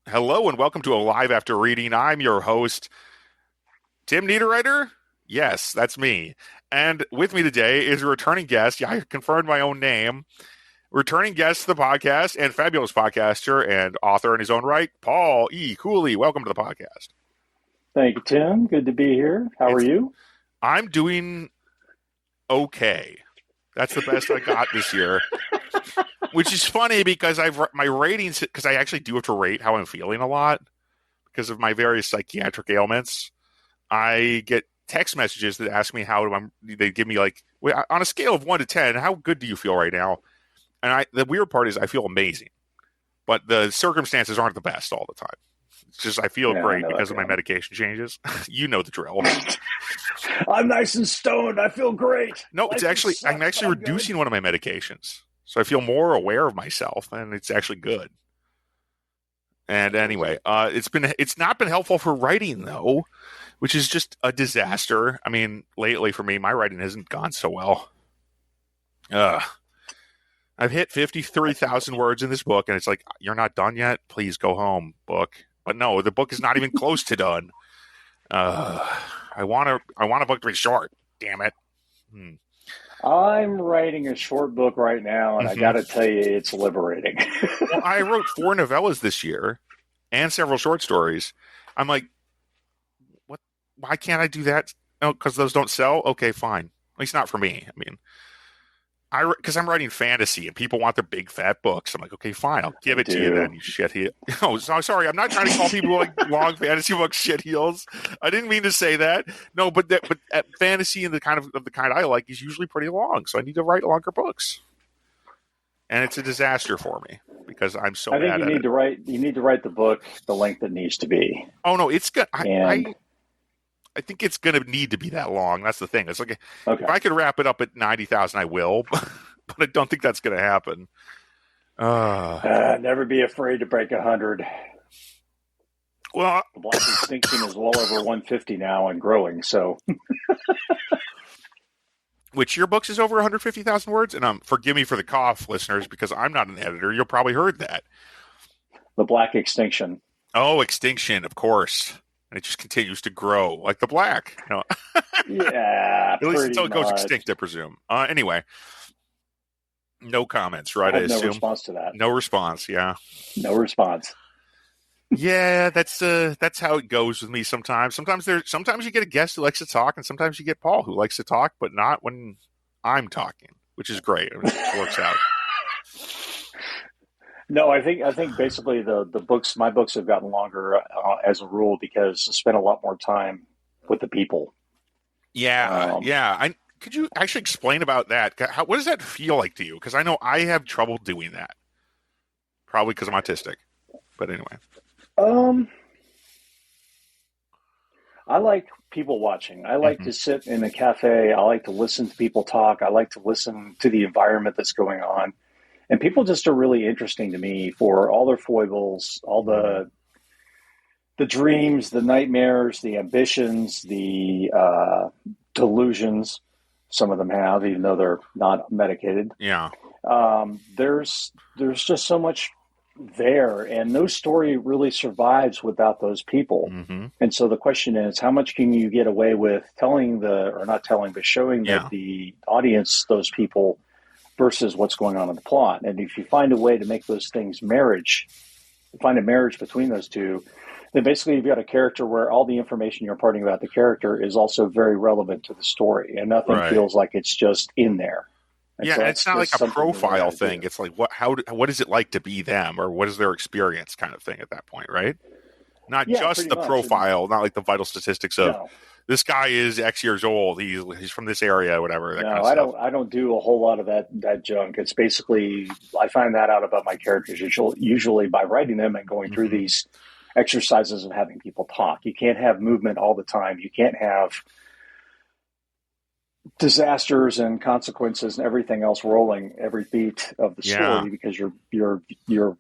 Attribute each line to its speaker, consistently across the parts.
Speaker 1: Hello and welcome to a Live After Reading. I'm your host, Tim Niederreiter. Yes, that's me. And with me today is a returning guest. Yeah, I confirmed my own name. Returning guest to the podcast and fabulous podcaster and author in his own right, Paul E. Cooley. Welcome to the podcast.
Speaker 2: Thank you, Tim. Good to be here. How are you?
Speaker 1: I'm doing okay. That's the best I got this year. Which is funny because my ratings, because I actually do have to rate how I'm feeling a lot because of my various psychiatric ailments. I get text messages that ask me they give me like, on a scale of 1 to 10, how good do you feel right now? And the weird part is I feel amazing, but the circumstances aren't the best all the time. It's just I feel great because of my medication changes. You know the drill.
Speaker 2: I'm nice and stoned. I feel great.
Speaker 1: No, I'm actually reducing one of my medications. So I feel more aware of myself, and it's actually good. And anyway, it's not been helpful for writing though, which is just a disaster. I mean, lately for me, my writing hasn't gone so well. I've hit 53,000 words in this book, and it's like, you're not done yet? Please go home, book. But no, the book is not even close to done. I want a book to be short. Damn it.
Speaker 2: I'm writing a short book right now, and I got to tell you, it's liberating.
Speaker 1: Well, I wrote 4 novellas this year and several short stories. I'm like, what? Why can't I do that? Oh, because those don't sell? Okay, fine. At least not for me. I mean, because I'm writing fantasy and people want their big fat books. I'm like, okay, fine, I'll give it to you then, you shitheel. Oh, sorry, I'm not trying to call people like long fantasy books shitheels. I didn't mean to say that. No, but fantasy and the kind I like is usually pretty long, so I need to write longer books. And it's a disaster for me because I'm so bad at it.
Speaker 2: I think you need to write the book the length it needs to be.
Speaker 1: Oh no, it's good. I think it's going to need to be that long. That's the thing. It's like, if I could wrap it up at 90,000, I will, but I don't think that's going to happen.
Speaker 2: Never be afraid to break 100.
Speaker 1: Well,
Speaker 2: the Black Extinction is well over 150 now and growing. So,
Speaker 1: which your books is over 150,000 words, and forgive me for the cough, listeners, because I'm not an editor. You'll probably heard that.
Speaker 2: The Black Extinction.
Speaker 1: Oh, Extinction, of course. And it just continues to grow like the black. You know?
Speaker 2: Yeah,
Speaker 1: at least until it goes extinct, I presume. Anyway, no comments, right?
Speaker 2: I assume no response to that.
Speaker 1: No response. Yeah.
Speaker 2: No response.
Speaker 1: Yeah, that's how it goes with me sometimes. Sometimes you get a guest who likes to talk, and sometimes you get Paul who likes to talk, but not when I'm talking, which is great. It works out.
Speaker 2: No, I think basically my books have gotten longer as a rule because I spend a lot more time with the people.
Speaker 1: Yeah, yeah. Could you actually explain about that? What does that feel like to you? Because I know I have trouble doing that. Probably because I'm autistic. But anyway.
Speaker 2: I like people watching. I like to sit in a cafe. I like to listen to people talk. I like to listen to the environment that's going on. And people just are really interesting to me for all their foibles, all the dreams, the nightmares, the ambitions, the delusions. Some of them have, even though they're not medicated.
Speaker 1: Yeah.
Speaker 2: There's just so much there, and no story really survives without those people. And so the question is, how much can you get away with showing the audience those people versus what's going on in the plot? And if you find a way to make those things find a marriage between those two, then basically you've got a character where all the information you're imparting about the character is also very relevant to the story, and nothing feels like it's just in there. And
Speaker 1: yeah, so it's not like a profile thing. It's like what is it like to be them, or what is their experience, kind of thing at that point, right? Not just the profile, not like the vital statistics of this guy is X years old. He's from this area, whatever. That kind of stuff.
Speaker 2: I don't do a whole lot of that junk. It's basically I find that out about my characters usually by writing them and going through these exercises of having people talk. You can't have movement all the time. You can't have disasters and consequences and everything else rolling every beat of the story because your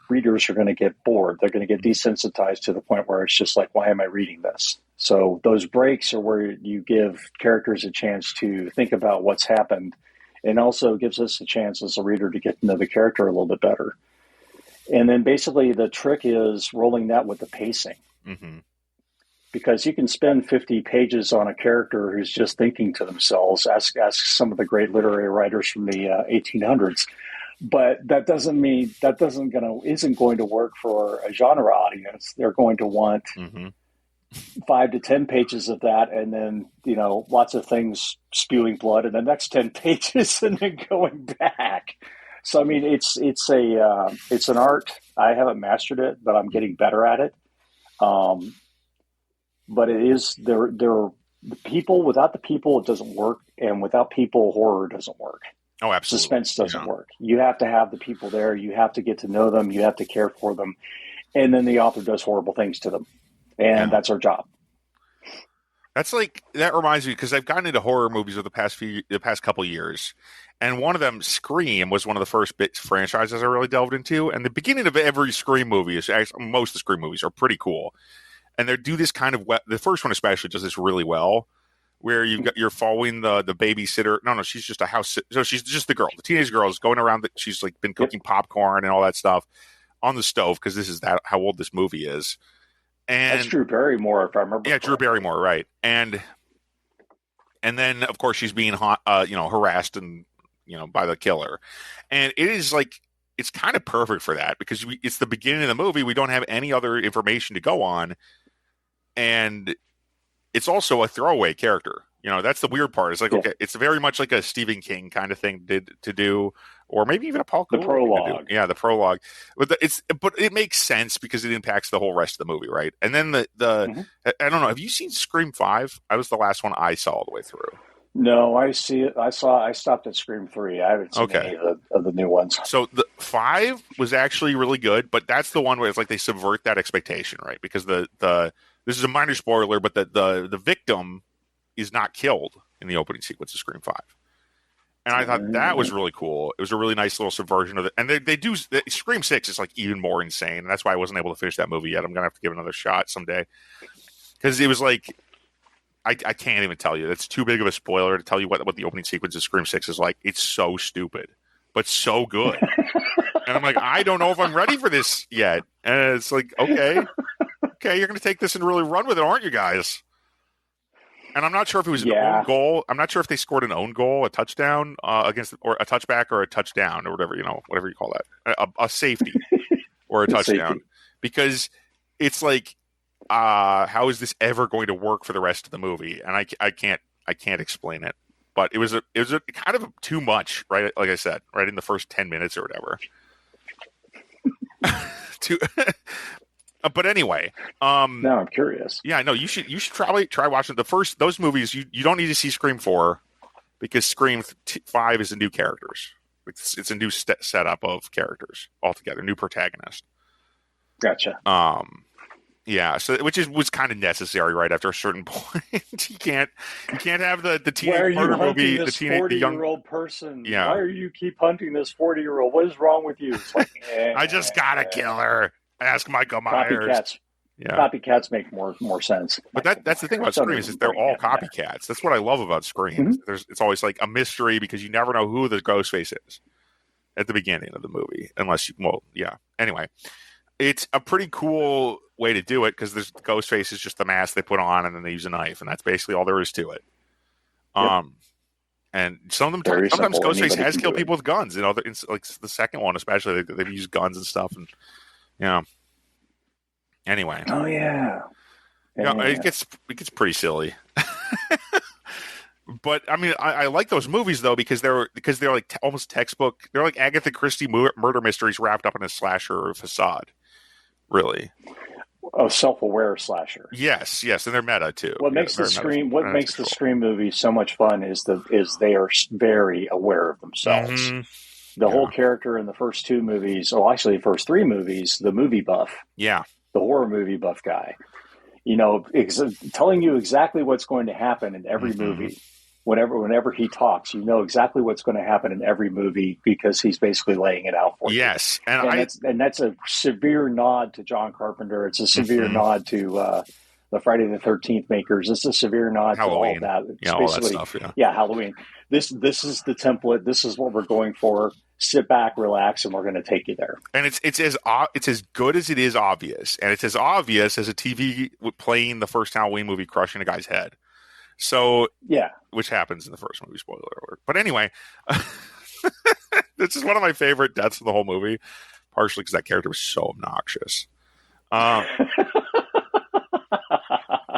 Speaker 2: readers are going to get bored. They're going to get desensitized to the point where it's just like, why am I reading this? So those breaks are where you give characters a chance to think about what's happened, and also gives us a chance as a reader to get to know the character a little bit better. And then basically the trick is rolling that with the pacing.
Speaker 1: Mm-hmm.
Speaker 2: Because you can spend 50 pages on a character who's just thinking to themselves, ask some of the great literary writers from the 1800s. But that doesn't mean isn't going to work for a genre audience. They're going to want 5 to 10 pages of that, and then lots of things spewing blood in the next 10 pages, and then going back. So I mean, it's an art. I haven't mastered it, but I'm getting better at it. But it is there. The people, without the people, it doesn't work, and without people, horror doesn't work.
Speaker 1: Oh, absolutely.
Speaker 2: Suspense doesn't work. You have to have the people there. You have to get to know them. You have to care for them, and then the author does horrible things to them, and that's our job.
Speaker 1: That reminds me, because I've gotten into horror movies over the past couple years, and one of them, Scream, was one of the first franchises I really delved into. And the beginning of every Scream movie is actually, most of the Scream movies are pretty cool. And they do this kind of the first one especially does this really well, where you're following the babysitter. No, she's just a house. So she's just the girl, the teenage girl is going around. She's like been cooking popcorn and all that stuff on the stove, because this is how old this movie is. And
Speaker 2: that's Drew Barrymore, if I remember.
Speaker 1: Yeah, Drew Barrymore, right? And then of course she's being harassed and by the killer, and it is like it's kind of perfect for that, because it's the beginning of the movie. We don't have any other information to go on. And it's also a throwaway character. That's the weird part. It's like, okay, it's very much like a Stephen King kind of thing to do, or maybe even a Paul Cooley.
Speaker 2: The prologue.
Speaker 1: Yeah, the prologue. But it makes sense because it impacts the whole rest of the movie, right? And then I don't know. Have you seen Scream 5? That was the last one I saw all the way through.
Speaker 2: No, I see it. I stopped at Scream 3. I haven't seen any of the new ones.
Speaker 1: So the 5 was actually really good, but that's the one where it's like they subvert that expectation, right? Because this is a minor spoiler, but the victim is not killed in the opening sequence of Scream 5. And I thought that was really cool. It was a really nice little subversion of it. And they do Scream 6 is like even more insane. And that's why I wasn't able to finish that movie yet. I'm going to have to give it another shot someday. Because it was like, I can't even tell you. That's too big of a spoiler to tell you what the opening sequence of Scream 6 is like. It's so stupid, but so good. And I'm like, I don't know if I'm ready for this yet. And it's like, okay, you're going to take this and really run with it, aren't you guys? And I'm not sure if it was an own goal. I'm not sure if they scored an own goal, a touchdown against, or a touchback, or a touchdown, or whatever you call that, a safety or a touchdown, because it's like, how is this ever going to work for the rest of the movie? And I can't explain it. But it was a kind of too much, right? Like I said, right in the first 10 minutes or whatever. But anyway,
Speaker 2: now I'm curious.
Speaker 1: Yeah, no, you should probably try watching those movies. You don't need to see Scream 4, because Scream 5 is a new characters. It's a new setup of characters altogether, new protagonist.
Speaker 2: Gotcha.
Speaker 1: Yeah, so was kind of necessary right after a certain point. you can't have the teenage murder movie.
Speaker 2: The 40-year-old person.
Speaker 1: Yeah.
Speaker 2: Why are you keep hunting this 40-year-old? What is wrong with you? It's like,
Speaker 1: I just gotta kill her. Ask Michael Myers.
Speaker 2: Copycats. Yeah. Copycats make more sense.
Speaker 1: But that's the thing about Scream is they're all copycats. That's what I love about Scream. Mm-hmm. It's always like a mystery, because you never know who the Ghostface is at the beginning of the movie, Anyway, it's a pretty cool way to do it, because the Ghostface is just the mask they put on, and then they use a knife, and that's basically all there is to it. Yep. And sometimes Ghostface has killed people with guns. Like the second one especially, they've used guns and stuff, and Anyway.
Speaker 2: Oh yeah.
Speaker 1: It gets pretty silly. But I mean, I like those movies though, because they're like almost textbook. They're like Agatha Christie murder mysteries wrapped up in a slasher facade. Really.
Speaker 2: A self-aware slasher.
Speaker 1: Yes, and they're meta too.
Speaker 2: What makes the Scream movie so much fun is they are very aware of themselves. Mm-hmm. The whole character in the first two movies, actually the first three movies, the movie buff.
Speaker 1: Yeah.
Speaker 2: The horror movie buff guy. Telling you exactly what's going to happen in every movie. Whenever he talks, you know exactly what's going to happen in every movie, because he's basically laying it out for you.
Speaker 1: Yes.
Speaker 2: And that's a severe nod to John Carpenter. It's a severe nod to the Friday the 13th makers. It's a severe nod
Speaker 1: Halloween.
Speaker 2: to all of that. It's
Speaker 1: all that stuff,
Speaker 2: Halloween. This is the template. This is what we're going for. sit back, relax, and we're going to take you there.
Speaker 1: And it's as good as it is obvious, and it's as obvious as a TV playing the first Halloween movie crushing a guy's head. So
Speaker 2: yeah,
Speaker 1: which happens in the first movie. Spoiler alert. But anyway, this is one of my favorite deaths of the whole movie, partially because that character was so obnoxious. I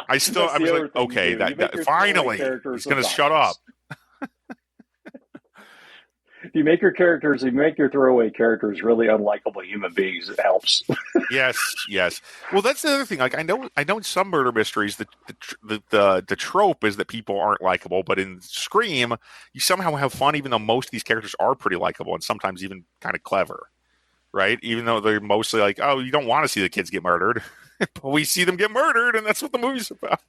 Speaker 1: was like, okay, that finally he's going to shut up.
Speaker 2: If you make your throwaway characters really unlikable human beings, it helps.
Speaker 1: Yes. Well, that's the other thing. Like, I know in some murder mysteries, the trope is that people aren't likable, but in Scream, you somehow have fun, even though most of these characters are pretty likable and sometimes even kind of clever, right? Even though they're mostly like, oh, you don't want to see the kids get murdered, but we see them get murdered, and that's what the movie's about.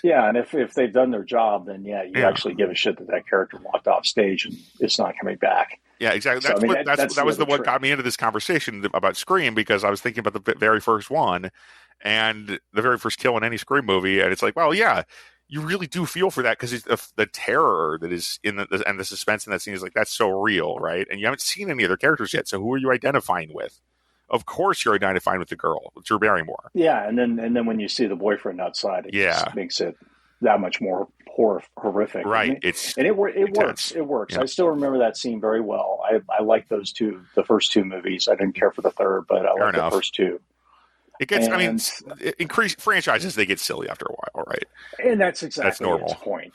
Speaker 2: Yeah, and if they've done their job, then you actually give a shit that character walked off stage and it's not coming back.
Speaker 1: Yeah, exactly. That was the what got me into this conversation about Scream, because I was thinking about the very first one and the very first kill in any Scream movie, and it's like, well, yeah, you really do feel for that because the terror that is in and the suspense in that scene is like, that's so real, right? And you haven't seen any other characters yet, so who are you identifying with? Of course, you're identifying with the girl, with Drew Barrymore.
Speaker 2: Yeah, and then when you see the boyfriend outside, it just makes it that much more horrific.
Speaker 1: Right.
Speaker 2: It works. It works. Yeah. I still remember that scene very well. I like the first two movies. I didn't care for the third, but I like the first two.
Speaker 1: It gets, increased franchises, they get silly after a while, right?
Speaker 2: And that's exactly its point.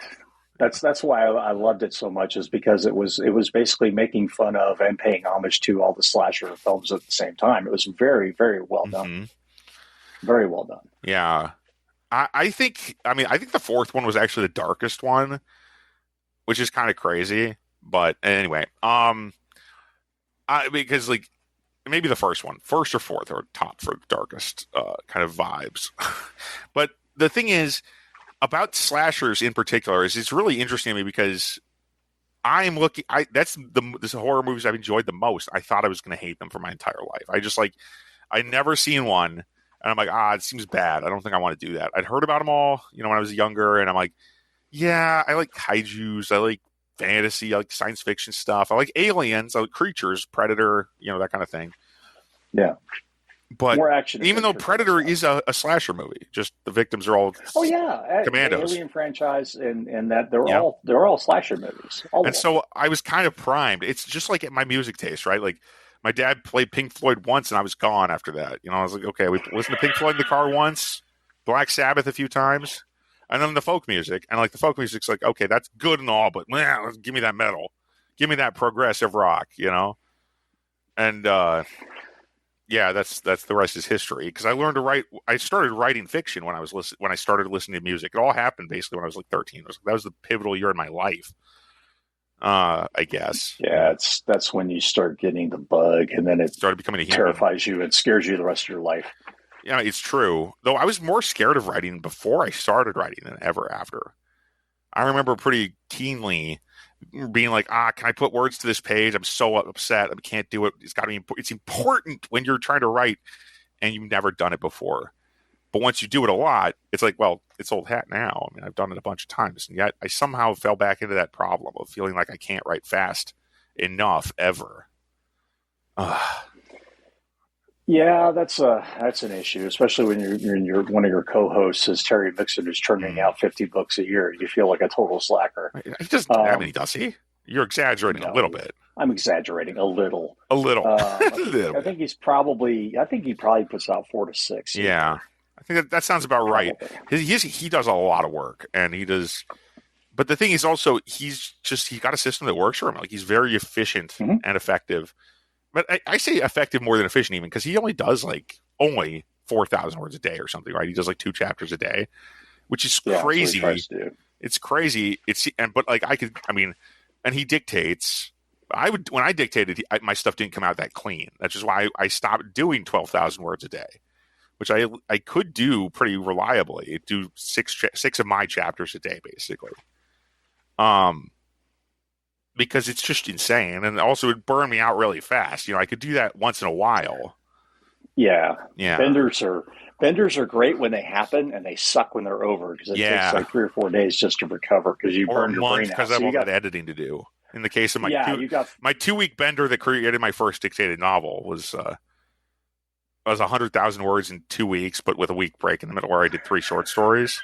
Speaker 2: That's why I loved it so much, is because it was basically making fun of and paying homage to all the slasher films at the same time. It was very, very well done. Very well done.
Speaker 1: Yeah. I think the fourth one was actually the darkest one, which is kind of crazy. But anyway, because like maybe the first or fourth are top for darkest kind of vibes. But the thing is about slashers in particular is it's really interesting to me because that's the horror movies I've enjoyed the most. I thought I was going to hate them for my entire life. I never seen one. And I'm like, it seems bad. I don't think I want to do that. I'd heard about them all, when I was younger, and I'm like, yeah, I like kaijus. I like fantasy. I like science fiction stuff. I like aliens. I like creatures, Predator, that kind of thing.
Speaker 2: Yeah.
Speaker 1: But
Speaker 2: more action,
Speaker 1: even though Predator is a slasher movie, just the victims are all commandos.
Speaker 2: Alien franchise, and that they're all slasher movies.
Speaker 1: So I was kind of primed. It's just like my music taste, right? Like, my dad played Pink Floyd once, and I was gone after that. I was like, okay, we listened to Pink Floyd in the car once, Black Sabbath a few times, and then the folk music. And like the folk music's like, okay, that's good and all, but give me that metal, give me that progressive rock, And that's the rest is history. Because I learned to write. I started writing fiction when I started listening to music. It all happened basically when I was like 13. That was the pivotal year in my life. I guess.
Speaker 2: Yeah, that's when you start getting the bug, and then it
Speaker 1: started becoming
Speaker 2: terrifies you and scares you the rest of your life.
Speaker 1: Yeah, it's true. Though I was more scared of writing before I started writing than ever after. I remember pretty keenly being like, can I put words to this page? I'm so upset. I can't do it. It's important when you're trying to write and you've never done it before. But once you do it a lot, it's like, well, it's old hat now. I mean, I've done it a bunch of times, and yet I somehow fell back into that problem of feeling like I can't write fast enough ever.
Speaker 2: Yeah, that's an issue, especially when you're one of your co-hosts is Terry Mixon, who's turning out 50 books a year. You feel like a total slacker.
Speaker 1: He doesn't have any, does he? You're exaggerating a little bit.
Speaker 2: I'm exaggerating a little.
Speaker 1: A little.
Speaker 2: I think he probably puts out 4 to 6.
Speaker 1: Yeah. I think that sounds about right. He does a lot of work, and he does. But the thing is also, he got a system that works for him. Like, he's very efficient and effective. But I say effective more than efficient, even, because he only does only 4,000 words a day or something, right? He does 2 chapters a day, which is crazy. It's crazy. And he dictates. When I dictated, my stuff didn't come out that clean. That's just why I stopped doing 12,000 words a day, which I could do pretty reliably. Do six of my chapters a day, basically. Because it's just insane, and also it burned me out really fast. I could do that once in a while.
Speaker 2: Yeah. Benders are great when they happen, and they suck when they're over, because it takes 3 or 4 days just to recover because you burn your brain out.
Speaker 1: Because I have all that editing to do. In the case of
Speaker 2: Yeah, you got.
Speaker 1: my 2-week bender that created my first dictated novel was 100,000 words in 2 weeks, but with a week break in the middle where I did 3 short stories.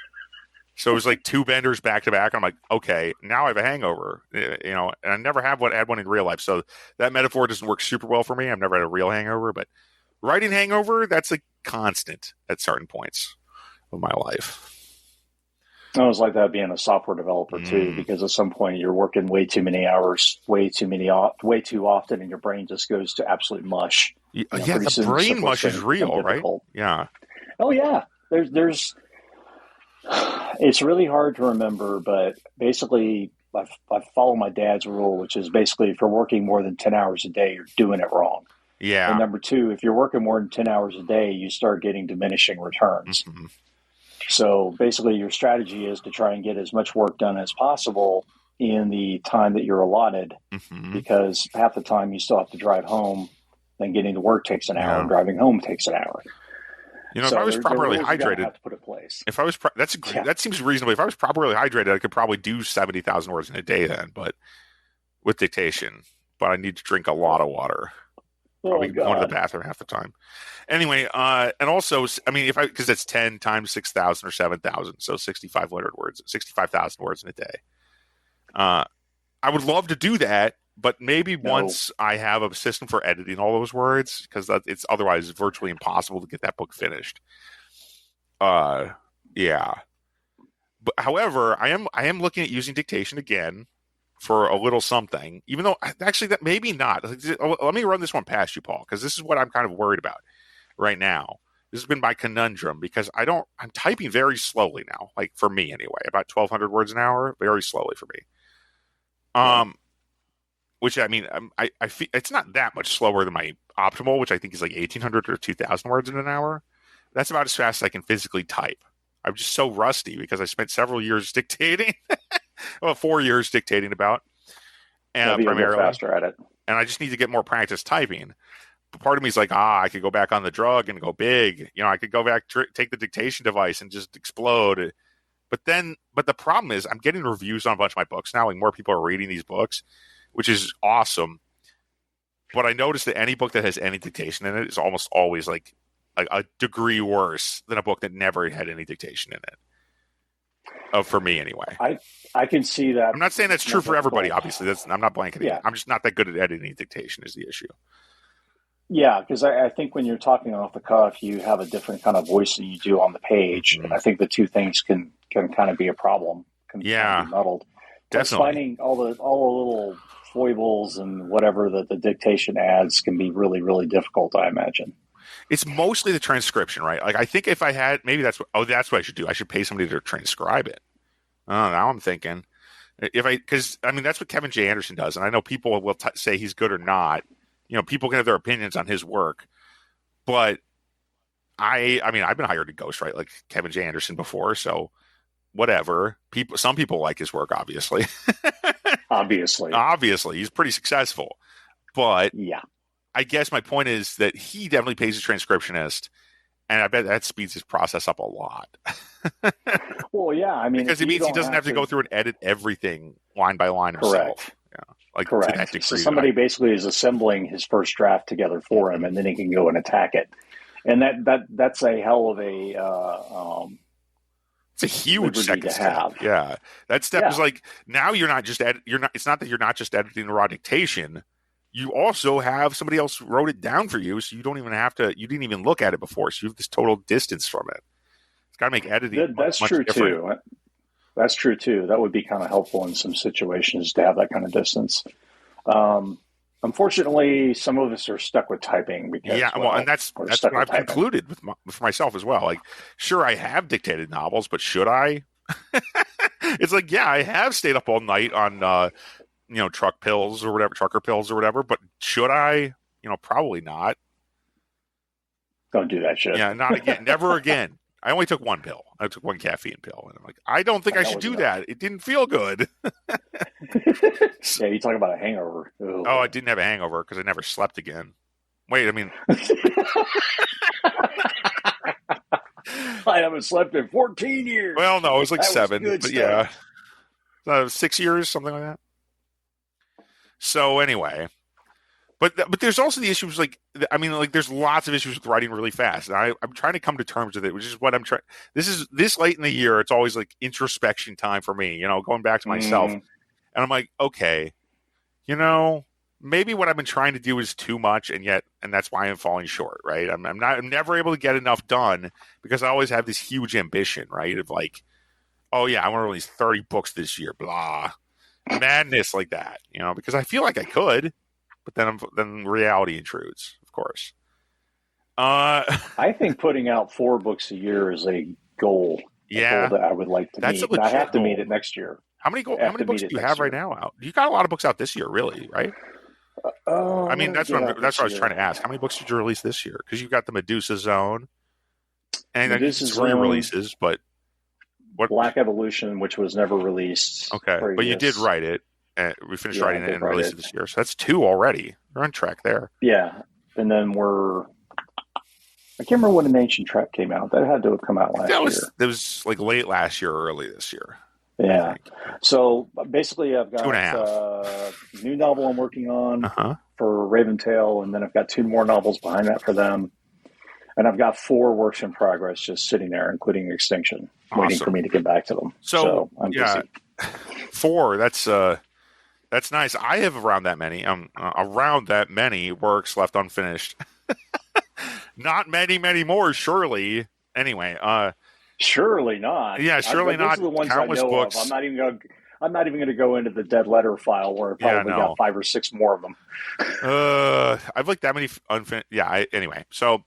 Speaker 1: So it was like 2 benders back to back. I'm like, okay, now I have a hangover, and I never had one in real life. So that metaphor doesn't work super well for me. I've never had a real hangover, but writing hangover, that's a constant at certain points of my life.
Speaker 2: I was like that being a software developer too, because at some point you're working way too many hours, way too often, and your brain just goes to absolute mush.
Speaker 1: Yeah, the brain mush is real, right? Yeah.
Speaker 2: Oh yeah, there's. It's really hard to remember, but basically, I follow my dad's rule, which is basically if you're working more than 10 hours a day, you're doing it wrong.
Speaker 1: Yeah.
Speaker 2: And number 2, if you're working more than 10 hours a day, you start getting diminishing returns.
Speaker 1: Mm-hmm.
Speaker 2: So basically, your strategy is to try and get as much work done as possible in the time that you're allotted, because half the time you still have to drive home, then getting to work takes an hour, and driving home takes an hour.
Speaker 1: If I was properly hydrated,
Speaker 2: have to put in place.
Speaker 1: If I was, that seems reasonable. If I was properly hydrated, I could probably do 70,000 words in a day then, but with dictation. But I need to drink a lot of water. Probably going to the bathroom half the time. Anyway, and also, I mean, because it's 10 times 6,000 or 7,000, so 6,500 words, 65,000 words in a day. I would love to do that, but maybe once I have a system for editing all those words, because it's otherwise virtually impossible to get that book finished. Yeah. But however, I am looking at using dictation again for a little something, even though actually that maybe not. Let me run this one past you, Paul, because this is what I'm kind of worried about right now. This has been my conundrum because I'm typing very slowly now, like for me anyway, about 1,200 words an hour, very slowly for me. Which I mean, I feel it's not that much slower than my optimal, which I think is like 1,800 or 2,000 words in an hour. That's about as fast as I can physically type. I'm just so rusty because I spent several years dictating, well, 4 years dictating about, and primarily
Speaker 2: faster at it.
Speaker 1: And I just need to get more practice typing. But part of me is like, I could go back on the drug and go big. I could go back, take the dictation device and just explode. But the problem is I'm getting reviews on a bunch of my books now. Like more people are reading these books, which is awesome. But I noticed that any book that has any dictation in it is almost always like a degree worse than a book that never had any dictation in it. For me, anyway.
Speaker 2: I can see that.
Speaker 1: I'm not saying that's true for everybody, obviously. I'm not blanketing it. I'm just not that good at editing dictation is the issue.
Speaker 2: Yeah, because I think when you're talking off the cuff, you have a different kind of voice than you do on the page. Mm-hmm. And I think the two things can kind of be a problem. Can be muddled.
Speaker 1: Definitely.
Speaker 2: Finding all the little foibles and whatever that the dictation adds can be really, really difficult, I imagine.
Speaker 1: It's mostly the transcription, right? Like I think if I had, maybe that's what I should do. I should pay somebody to transcribe it. Oh, now I'm thinking because that's what Kevin J. Anderson does. And I know people will say he's good or not. People can have their opinions on his work, but I've been hired to ghostwrite like Kevin J. Anderson before. So whatever. Some people like his work, obviously. Obviously, he's pretty successful. But
Speaker 2: yeah,
Speaker 1: I guess my point is that he definitely pays a transcriptionist, and I bet that speeds his process up a lot.
Speaker 2: Well, yeah,
Speaker 1: because it means he doesn't have to go through and edit everything line by line himself.
Speaker 2: Correct.
Speaker 1: Yeah,
Speaker 2: correct. So somebody basically is assembling his first draft together for him, and then he can go and attack it. And that's a hell of a.
Speaker 1: It's a huge second step. Yeah, that step is like now you're not just It's not that you're not just editing the raw dictation. You also have somebody else wrote it down for you, so you don't even have to. You didn't even look at it before, so you have this total distance from it. It's got to make editing.
Speaker 2: That's
Speaker 1: much
Speaker 2: true
Speaker 1: different.
Speaker 2: too. That's true too. That would be kind of helpful in some situations to have that kind of distance. Unfortunately, some of us are stuck with typing because
Speaker 1: and that's what I've concluded for myself as well. Like, sure, I have dictated novels, but should I? It's like, I have stayed up all night on trucker pills or whatever. But should I? Probably not.
Speaker 2: Don't do that shit.
Speaker 1: Yeah, not again. Never again. I only took one pill. I took one caffeine pill. And I'm like, I don't think I should do that. It didn't feel good.
Speaker 2: Yeah, you talk about a hangover. Ugh.
Speaker 1: Oh, I didn't have a hangover because I never slept again. Wait, I mean...
Speaker 2: I haven't slept in 14 years.
Speaker 1: Well, no, it was like
Speaker 2: that
Speaker 1: 7.
Speaker 2: Was
Speaker 1: but stuff. 6 years, something like that. So anyway, but there's also the issues like I mean like there's lots of issues with writing really fast, and I'm trying to come to terms with it, which is what I'm trying. This late in the year. It's always like introspection time for me. Going back to myself,
Speaker 2: Mm,
Speaker 1: and I'm like, okay, you know. Maybe what I've been trying to do is too much, and that's why I'm falling short, right? I'm never able to get enough done because I always have this huge ambition, right? Of like, oh yeah, I want to release 30 books this year, blah, madness like that, because I feel like I could, but then reality intrudes, of course. Uh,
Speaker 2: I think putting out 4 books a year is a goal
Speaker 1: yeah,
Speaker 2: that I would like to
Speaker 1: that's a
Speaker 2: meet, and I have
Speaker 1: legit
Speaker 2: to meet
Speaker 1: goal.
Speaker 2: it next year. I
Speaker 1: How
Speaker 2: have
Speaker 1: many
Speaker 2: to meet
Speaker 1: books do
Speaker 2: it
Speaker 1: you have
Speaker 2: next
Speaker 1: right
Speaker 2: year.
Speaker 1: now out? You got a lot of books out this year, really, right? I
Speaker 2: What
Speaker 1: mean,
Speaker 2: did I get out
Speaker 1: that's
Speaker 2: this
Speaker 1: what I was trying
Speaker 2: year?
Speaker 1: to ask. How many books did you release this year? Because you've got the Medusa Zone, and I guess
Speaker 2: Medusa
Speaker 1: it's
Speaker 2: Zone,
Speaker 1: re-releases, but what?
Speaker 2: Black Evolution, which was never released
Speaker 1: Okay, but you did
Speaker 2: previous.
Speaker 1: write it. We finished
Speaker 2: Yeah, I
Speaker 1: writing it
Speaker 2: did
Speaker 1: and
Speaker 2: write
Speaker 1: released
Speaker 2: it.
Speaker 1: it this year, so that's 2 already. You're on track there.
Speaker 2: Yeah, and then I can't remember when An Ancient Trap came out. That had to have come out last year.
Speaker 1: That was like late last year or early this year, I
Speaker 2: Yeah.
Speaker 1: think.
Speaker 2: So basically, I've
Speaker 1: Two and a
Speaker 2: got
Speaker 1: half.
Speaker 2: a new novel I'm working
Speaker 1: Uh
Speaker 2: on
Speaker 1: huh.
Speaker 2: for Raventail, and then I've got 2 more novels behind that for them. And I've got 4 works in progress just sitting there, including Extinction, waiting for
Speaker 1: Awesome.
Speaker 2: me to get back to them.
Speaker 1: So
Speaker 2: So I'm
Speaker 1: yeah,
Speaker 2: busy.
Speaker 1: 4. That's nice. I have around that many works left unfinished. Not many, many more, surely. Anyway,
Speaker 2: Surely not.
Speaker 1: yeah, surely
Speaker 2: Those
Speaker 1: not
Speaker 2: are the ones I
Speaker 1: countless
Speaker 2: know of.
Speaker 1: books.
Speaker 2: I'm not even going to go into the dead letter file where I
Speaker 1: Yeah,
Speaker 2: probably got
Speaker 1: no.
Speaker 2: 5 or 6 more of them.
Speaker 1: I've like that many unfinished. Yeah. Anyway, so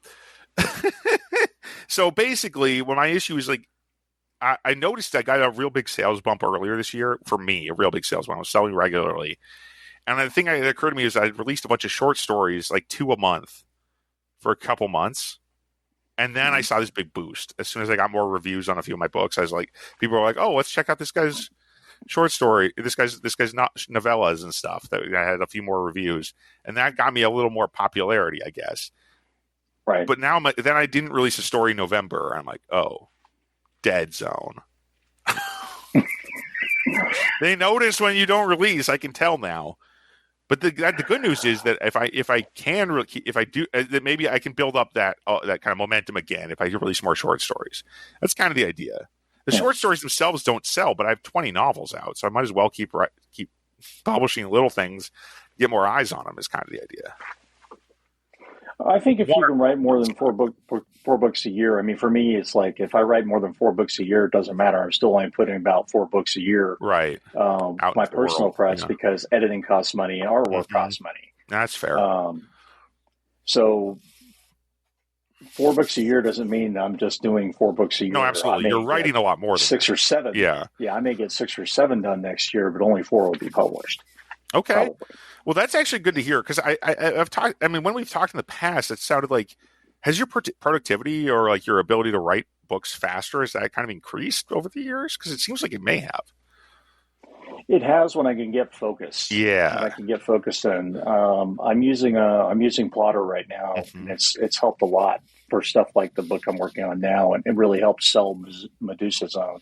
Speaker 1: so basically, when my issue is like, I noticed I got a real big sales bump earlier this year for me, a real big sales bump. I was selling regularly, and the thing that occurred to me is I released a bunch of short stories, like 2 a month, for a couple months. And then I
Speaker 2: Mm-hmm.
Speaker 1: saw this big boost. As soon as I got more reviews on a few of my books, I was like, people were like, "Oh, let's check out this guy's short story. This guy's not novellas and stuff." That I had a few more reviews, and that got me a little more popularity, I guess.
Speaker 2: Right.
Speaker 1: But now, then I didn't release a story in November. I'm like, oh, dead zone. They notice when you don't release. I can tell now. But the good news is that if I do, that maybe I can build up that kind of momentum again if I release more short stories. That's kind of the idea. The
Speaker 2: Yeah.
Speaker 1: short stories themselves don't sell, but I have 20 novels out, so I might as well keep publishing little things, get more eyes on them. Is kind of the idea.
Speaker 2: I think if you
Speaker 1: Water.
Speaker 2: can write more than 4 books a year, I mean, for me, it's like if I write more than 4 books a year, it doesn't matter. I'm still only putting about 4 books a year,
Speaker 1: Right out
Speaker 2: my
Speaker 1: into the
Speaker 2: personal
Speaker 1: world.
Speaker 2: press,
Speaker 1: Yeah,
Speaker 2: because editing costs money and artwork
Speaker 1: hmm,
Speaker 2: costs money.
Speaker 1: that's fair.
Speaker 2: So 4 books a year doesn't mean I'm just doing 4 books a
Speaker 1: No,
Speaker 2: year. I
Speaker 1: absolutely.
Speaker 2: may
Speaker 1: You're
Speaker 2: get
Speaker 1: writing a lot more than
Speaker 2: six
Speaker 1: that.
Speaker 2: or seven.
Speaker 1: Yeah.
Speaker 2: Yeah, I may get 6 or 7 done next year, but only 4 will be published,
Speaker 1: Okay.
Speaker 2: probably.
Speaker 1: Well, that's actually good to hear because I've talked. I mean, when we've talked in the past, it sounded like has your productivity or like your ability to write books faster has that kind of increased over the years? Because it seems like it may have.
Speaker 2: It has when I can get focused. When I
Speaker 1: Yeah.
Speaker 2: can get focused in, I'm using Plotter right now, and
Speaker 1: Hmm.
Speaker 2: it's helped a lot for stuff like the book I'm working on now, and it really helps sell Medusa Zone.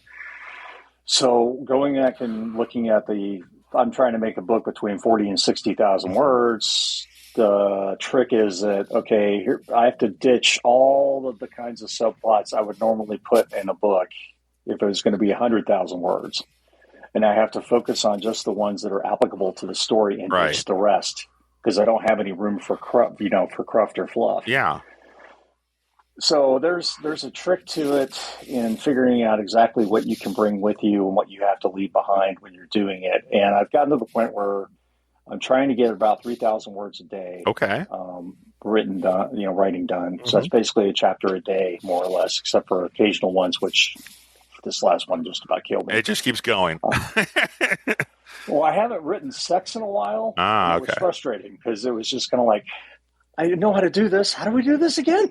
Speaker 2: So going back and looking at I'm trying to make a book between 40 and 60,000
Speaker 1: Hmm.
Speaker 2: words. The trick is that okay, here I have to ditch all of the kinds of subplots I would normally put in a book if it was going to be 100,000 words, and I have to focus on just the ones that are applicable to the story and
Speaker 1: Right.
Speaker 2: ditch the rest because I don't have any room for cruft or fluff.
Speaker 1: Yeah.
Speaker 2: So there's a trick to it in figuring out exactly what you can bring with you and what you have to leave behind when you're doing it. And I've gotten to the point where I'm trying to get about 3,000 words a day
Speaker 1: Okay.
Speaker 2: written done, writing done. So
Speaker 1: Hmm.
Speaker 2: that's basically a chapter a day, more or less, except for occasional ones, which this last one just about killed me.
Speaker 1: It just keeps going.
Speaker 2: Well, I haven't written sex in a while, and
Speaker 1: Ah.
Speaker 2: it was
Speaker 1: Okay.
Speaker 2: frustrating because it was just kind of like, I didn't know how to do this. How do we do this again?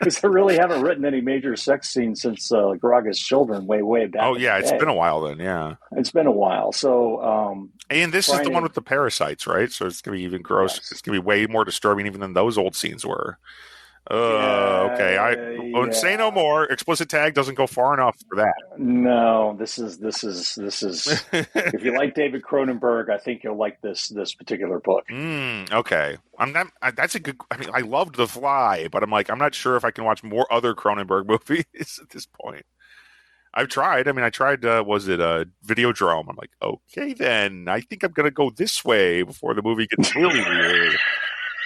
Speaker 2: Because I really haven't written any major sex scenes since Garaga's Children way back
Speaker 1: Oh
Speaker 2: in
Speaker 1: yeah,
Speaker 2: the
Speaker 1: it's
Speaker 2: day.
Speaker 1: been a while then. Yeah.
Speaker 2: It's been a while. So
Speaker 1: And this is
Speaker 2: trying
Speaker 1: the one
Speaker 2: to,
Speaker 1: with the parasites, right? So it's gonna be even gross.
Speaker 2: yes.
Speaker 1: It's gonna be way more disturbing even than those old scenes were. Okay. I say no more. Explicit tag doesn't go far enough for that.
Speaker 2: No, this is. If you like David Cronenberg, I think you'll like this particular book.
Speaker 1: Okay. I'm not. That's a good. I mean, I loved The Fly, but I'm like, I'm not sure if I can watch more other Cronenberg movies at this point. I've tried. I mean, I tried. Was it a Videodrome? I'm like, okay, then I think I'm gonna go this way before the movie gets really weird.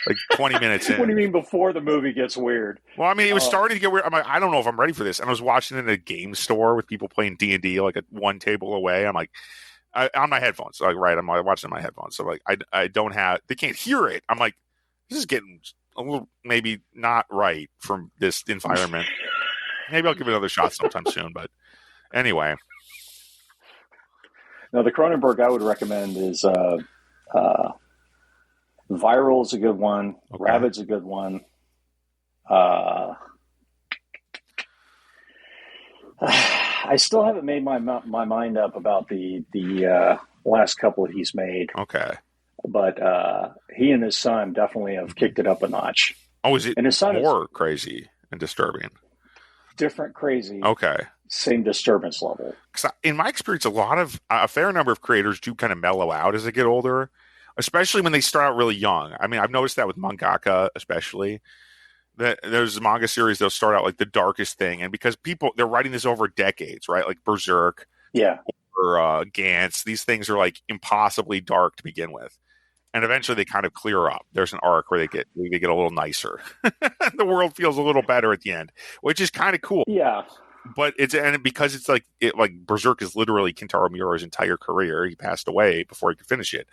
Speaker 1: Like 20 minutes in.
Speaker 2: What do you mean before the movie gets weird?
Speaker 1: Well, I mean, it was starting to get weird. I'm like, I don't know if I'm ready for this. And I was watching it in a game store with people playing D&D, like at one table away. I'm like, on my headphones. So, like, right, I'm like, watching on my headphones. So like, I don't have. They can't hear it. I'm like, this is getting a little maybe not right from this environment. Maybe I'll give it another shot sometime soon. But anyway,
Speaker 2: now the Cronenberg I would recommend is Viral is a good one.
Speaker 1: Okay.
Speaker 2: Rabid's a good one. I still haven't made my mind up about the last couple he's made.
Speaker 1: Okay.
Speaker 2: But he and his son definitely have kicked it up a notch.
Speaker 1: Oh, is it
Speaker 2: and his son
Speaker 1: more crazy and disturbing?
Speaker 2: Different crazy.
Speaker 1: Okay.
Speaker 2: Same disturbance level.
Speaker 1: Because in my experience, a fair number of creators do kind of mellow out as they get older, especially when they start out really young. I mean, I've noticed that with mangaka, especially. That there's a manga series they'll start out like the darkest thing, and because they're writing this over decades, right? Like Berserk, or Gantz. These things are like impossibly dark to begin with, and eventually they kind of clear up. There's an arc where they get a little nicer. The world feels a little better at the end, which is kind of cool.
Speaker 2: Yeah.
Speaker 1: But because it's like Berserk is literally Kentaro Miura's entire career. He passed away before he could finish it.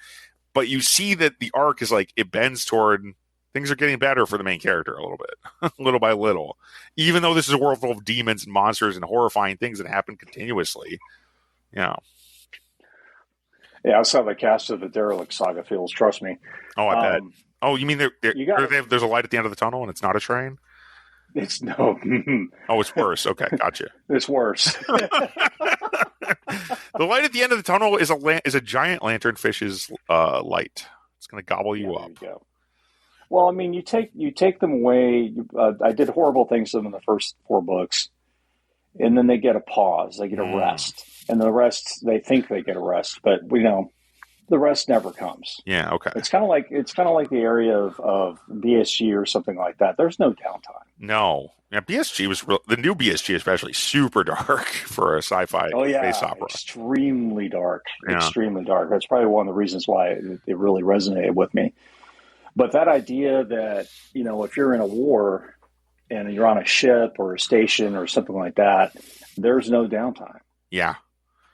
Speaker 1: But you see that the arc is like it bends toward things are getting better for the main character a little bit, little by little. Even though this is a world full of demons and monsters and horrifying things that happen continuously. Yeah.
Speaker 2: Yeah, that's how the cast of the Derelict Saga feels. Trust me.
Speaker 1: Oh, I bet. Oh, you mean there's a light at the end of the tunnel and it's not a train?
Speaker 2: It's no.
Speaker 1: Oh, it's worse. Okay, gotcha.
Speaker 2: It's worse.
Speaker 1: The light at the end of the tunnel is a giant lanternfish's light. It's going to gobble you up.
Speaker 2: There you go. Well, I mean, you take them away. I did horrible things to them in the first 4 books, and then they get a pause. They get a rest, and the rest they think they get a rest, but the rest never comes.
Speaker 1: Yeah. Okay.
Speaker 2: It's kind of like the area of BSG or something like that. There's no downtime.
Speaker 1: No. Yeah, BSG was the new BSG, especially super dark for a sci-fi space opera.
Speaker 2: Extremely dark.
Speaker 1: Yeah.
Speaker 2: Extremely dark. That's probably one of the reasons why it really resonated with me. But that idea that, if you're in a war and you're on a ship or a station or something like that, there's no downtime.
Speaker 1: Yeah.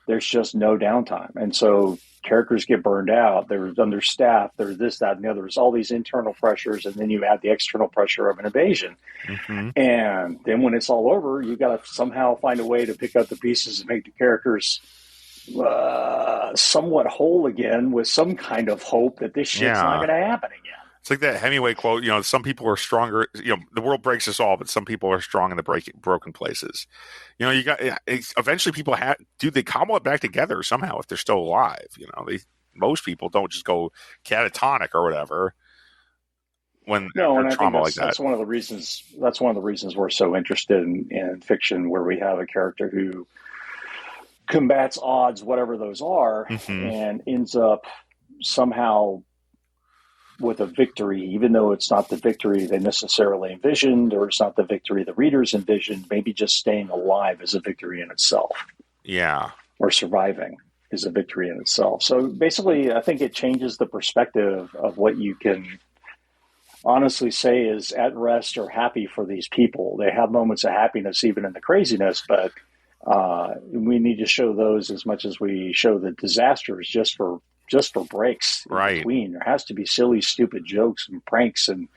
Speaker 2: There's just no downtime. And so characters get burned out. They're understaffed. There's this, that, and the other. There's all these internal pressures, and then you add the external pressure of an invasion.
Speaker 1: Mm-hmm.
Speaker 2: And then when it's all over, you got to somehow find a way to pick up the pieces and make the characters somewhat whole again with some kind of hope that this shit's not going to happen again.
Speaker 1: It's like that Hemingway quote, some people are stronger, the world breaks us all, but some people are strong in the broken places. Eventually people they cobble it back together somehow if they're still alive. Most people don't just go catatonic or whatever when trauma like that.
Speaker 2: That's one of the reasons we're so interested in fiction where we have a character who combats odds, whatever those are, and ends up somehow with a victory, even though it's not the victory they necessarily envisioned, or it's not the victory the readers envisioned. Maybe just staying alive is a victory in itself.
Speaker 1: Yeah.
Speaker 2: Or surviving is a victory in itself. So basically, I think it changes the perspective of what you can honestly say is at rest or happy for these people. They have moments of happiness even in the craziness, but we need to show those as much as we show the disasters just for breaks in between. There has to be silly, stupid jokes and pranks and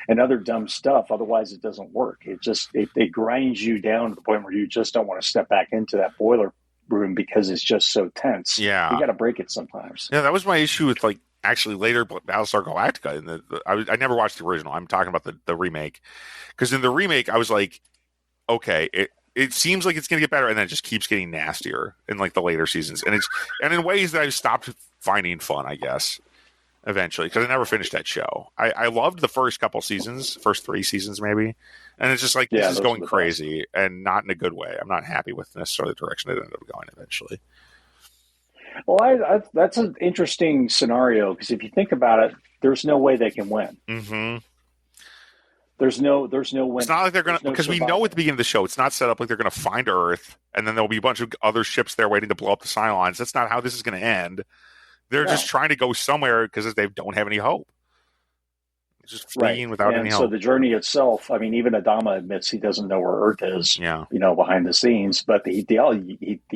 Speaker 2: other dumb stuff. Otherwise, it doesn't work. It grinds you down to the point where you just don't want to step back into that boiler room because it's just so tense.
Speaker 1: Yeah.
Speaker 2: You got to break it sometimes.
Speaker 1: Yeah, that was my issue with actually later Battlestar Galactica. And I never watched the original. I'm talking about the remake. Because in the remake, I was like, okay, it seems like it's going to get better, and then it just keeps getting nastier in the later seasons, and in ways that I've stopped finding fun, I guess. eventually because I never finished that show. I loved the first couple seasons, first 3 seasons maybe, and it's just like this is going crazy and not in a good way. I'm not happy with necessarily the direction it ended up going eventually.
Speaker 2: Well, that's an interesting scenario because if you think about it, there's no way they can win.
Speaker 1: Mm-hmm.
Speaker 2: There's no win.
Speaker 1: It's not like they're going to, because we know at the beginning of the show, it's not set up like they're going to find Earth and then there'll be a bunch of other ships there waiting to blow up the Cylons. That's not how this is going to end. They're just trying to go somewhere because they don't have any hope. It's just fleeing without any hope.
Speaker 2: So the journey itself, I mean, even Adama admits he doesn't know where Earth is, behind the scenes, but he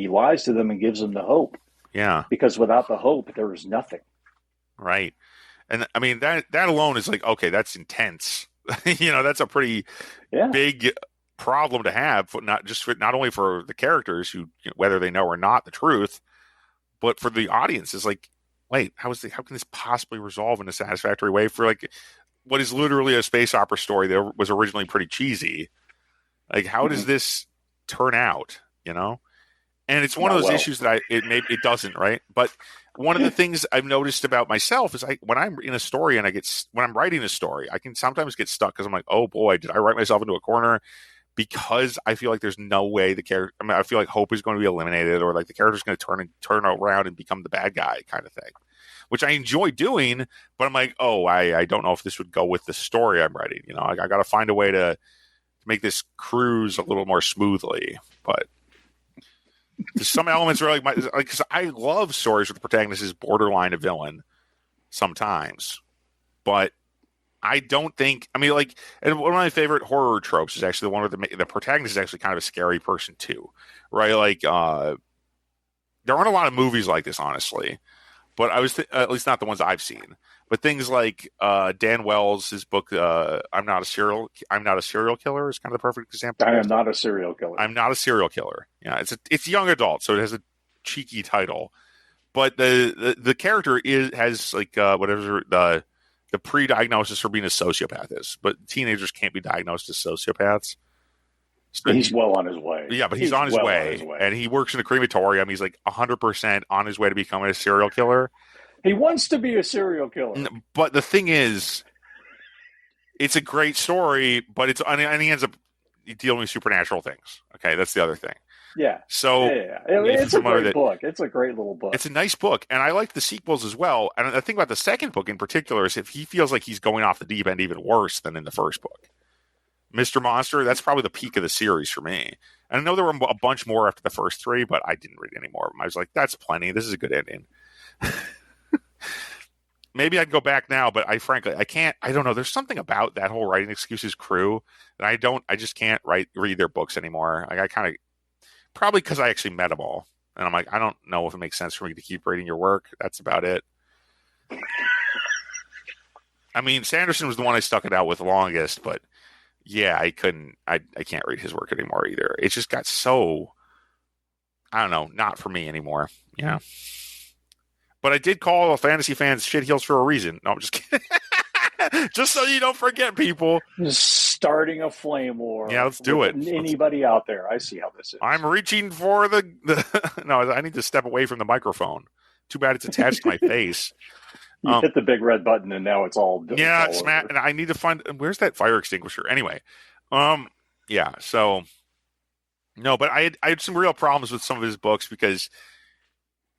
Speaker 2: lies to them and gives them the hope.
Speaker 1: Yeah.
Speaker 2: Because without the hope, there is nothing.
Speaker 1: Right. And I mean, that alone is like, okay, that's intense. That's a pretty big problem to have, not only for the characters who, whether they know or not the truth, but for the audience. Is like, wait, how can this possibly resolve in a satisfactory way for like what is literally a space opera story that was originally pretty cheesy? Like, how does this turn out? And it's one of those issues that it doesn't, right? But one of the things I've noticed about myself is when I'm in a story and when I'm writing a story, I can sometimes get stuck because I'm like, oh boy, did I write myself into a corner? Because I feel like there's no way I feel like hope is going to be eliminated, or like the character's going to turn around and become the bad guy kind of thing, which I enjoy doing. But I'm like, oh, I don't know if this would go with the story I'm writing. I got to find a way to make this cruise a little more smoothly. But there's some elements where because I love stories where the protagonist is borderline a villain sometimes, but I don't think. I mean, and one of my favorite horror tropes is actually the one where the protagonist is actually kind of a scary person too, right? Like, there aren't a lot of movies like this, honestly, but at least not the ones I've seen. But things like Dan Wells' book, "I'm Not a Serial Killer" is kind of the perfect example.
Speaker 2: I am not a serial killer.
Speaker 1: I'm not a serial killer. Yeah, it's young adult, so it has a cheeky title, but the character has like whatever the pre-diagnosis for being a sociopath is, but teenagers can't be diagnosed as sociopaths.
Speaker 2: So he's well on his way.
Speaker 1: Yeah, but he's on his way, and he works in a crematorium. He's like 100% on his way to becoming a serial killer.
Speaker 2: He wants to be a serial killer.
Speaker 1: But the thing is, it's a great story, but and he ends up dealing with supernatural things. Okay, that's the other thing.
Speaker 2: Yeah.
Speaker 1: So
Speaker 2: it's a great book. It's a great little book.
Speaker 1: It's a nice book, and I like the sequels as well. And the thing about the second book in particular is if he feels like he's going off the deep end even worse than in the first book. Mr. Monster, that's probably the peak of the series for me. And I know there were a bunch more after the first 3, but I didn't read any more of them. I was like, that's plenty. This is a good ending. Maybe I'd go back now, but I can't. I don't know. There's something about that whole writing excuses crew that I just can't read their books anymore. Like, I kind of, probably because I actually met them all. And I'm like, I don't know if it makes sense for me to keep reading your work. That's about it. I mean, Sanderson was the one I stuck it out with the longest, but yeah, I can't read his work anymore either. It just got so, I don't know, not for me anymore. Yeah. But I did call fantasy fans shitheels for a reason. No, I'm just kidding. Just so you don't forget, people.
Speaker 2: Just starting a flame war.
Speaker 1: Yeah, let's do it.
Speaker 2: Anybody out there? I see how this is.
Speaker 1: I'm reaching for the No, I need to step away from the microphone. Too bad it's attached to my face.
Speaker 2: You hit the big red button, and now it's all
Speaker 1: yeah. And I need to find where's that fire extinguisher anyway. Yeah. So no, but I had some real problems with some of his books because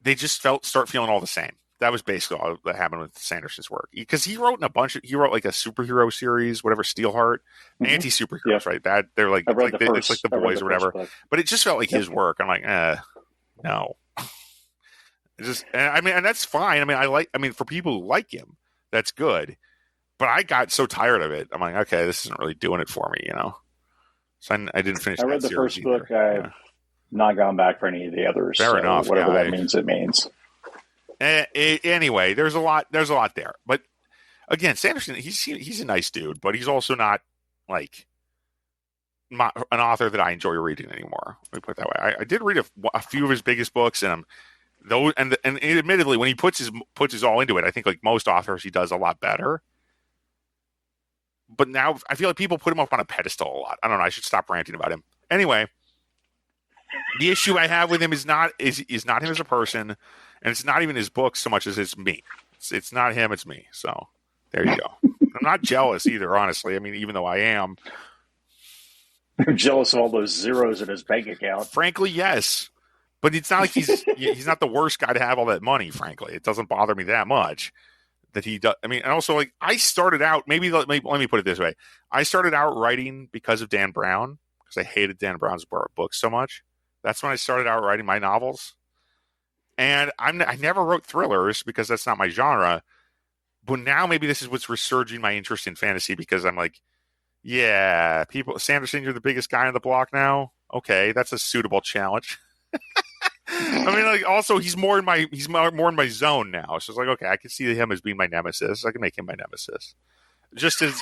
Speaker 1: they just start feeling all the same. That was basically all that happened with Sanderson's work, because he wrote like a superhero series, whatever, Steelheart, anti-superheroes, right? That they're like, it's like the boys or whatever. But it just felt like his work. I'm like, no. And that's fine. I mean, for people who like him, that's good. But I got so tired of it. I'm like, okay, this isn't really doing it for me, So I didn't finish. I
Speaker 2: read the first book. I've not gone back for any of the others.
Speaker 1: Fair enough.
Speaker 2: Whatever that means, it means.
Speaker 1: Anyway, there's a lot there. But again, Sanderson, he's a nice dude, but he's also not like an author that I enjoy reading anymore. Let me put it that way. I did read a few of his biggest books, and admittedly, when he puts his all into it, I think like most authors, he does a lot better. But now I feel like people put him up on a pedestal a lot. I don't know. I should stop ranting about him. Anyway, the issue I have with him is not him as a person, and it's not even his books so much as it's me. It's not him, it's me. So there you go. I'm not jealous either, honestly. I mean, even though I am.
Speaker 2: I'm jealous of all those zeros in his bank account.
Speaker 1: Frankly, yes. But it's not like he's not the worst guy to have all that money, frankly. It doesn't bother me that much that he does. I mean, and also, like, I started out, maybe let me put it this way. I started out writing because of Dan Brown, because I hated Dan Brown's books so much. That's when I started out writing my novels. And I never wrote thrillers because that's not my genre. But now maybe this is what's resurging my interest in fantasy, because I'm like, yeah, Sanderson, you're the biggest guy on the block now. Okay, that's a suitable challenge. I mean, like, also he's more in my zone now. So it's like, okay, I can see him as being my nemesis. I can make him my nemesis, just as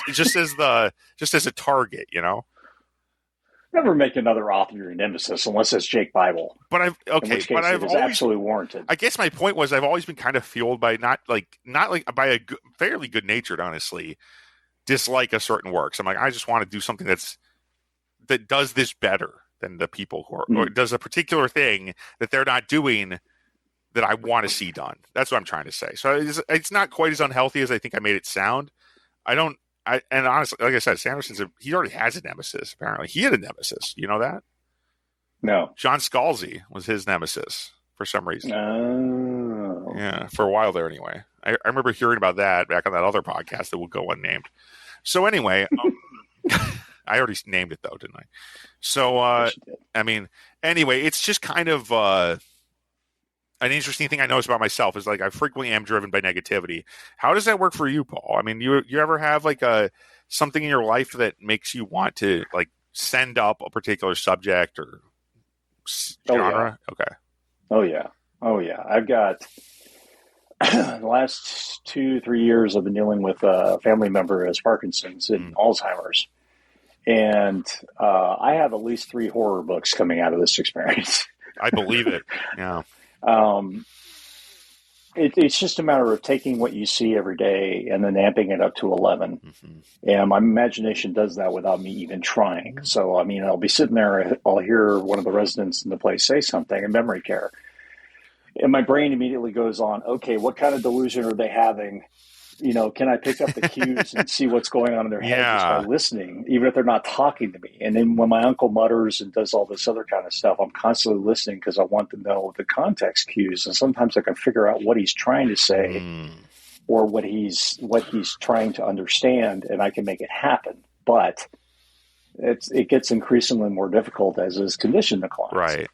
Speaker 1: a target, you know.
Speaker 2: Never make another author your nemesis unless it's Jake Bible.
Speaker 1: But I've always
Speaker 2: absolutely warranted.
Speaker 1: I guess my point was I've always been kind of fueled by not by a fairly good natured, honestly, dislike of certain works. I'm like, I just want to do something that does this better than the people who are, or does a particular thing that they're not doing that I want to see done. That's what I'm trying to say. So it's not quite as unhealthy as I think I made it sound. And honestly, like I said, he already has a nemesis, apparently. He had a nemesis. You know that?
Speaker 2: No.
Speaker 1: John Scalzi was his nemesis for some reason.
Speaker 2: Oh.
Speaker 1: Yeah, for a while there anyway. I remember hearing about that back on that other podcast that will go unnamed. So anyway, I already named it though, didn't I? So, I mean, anyway, it's just kind of an interesting thing I notice about myself is, like, I frequently am driven by negativity. How does that work for you, Paul? I mean, you ever have like something in your life that makes you want to, like, send up a particular subject or genre?
Speaker 2: Yeah.
Speaker 1: Okay.
Speaker 2: Oh yeah. I've got the last 2-3 years I've been dealing with a family member who has Parkinson's and Alzheimer's. And I have at least 3 horror books coming out of this experience.
Speaker 1: I believe it. Yeah.
Speaker 2: It's just a matter of taking what you see every day and then amping it up to 11. Mm-hmm. And my imagination does that without me even trying. So, I mean, I'll be sitting there, I'll hear one of the residents in the place say something in memory care. And my brain immediately goes on, okay, what kind of delusion are they having? You know, can I pick up the cues and see what's going on in their head just by listening, even if they're not talking to me? And then when my uncle mutters and does all this other kind of stuff, I'm constantly listening because I want to know the context cues. And sometimes I can figure out what he's trying to say or what he's trying to understand, and I can make it happen. But it gets increasingly more difficult as his condition declines.
Speaker 1: Right.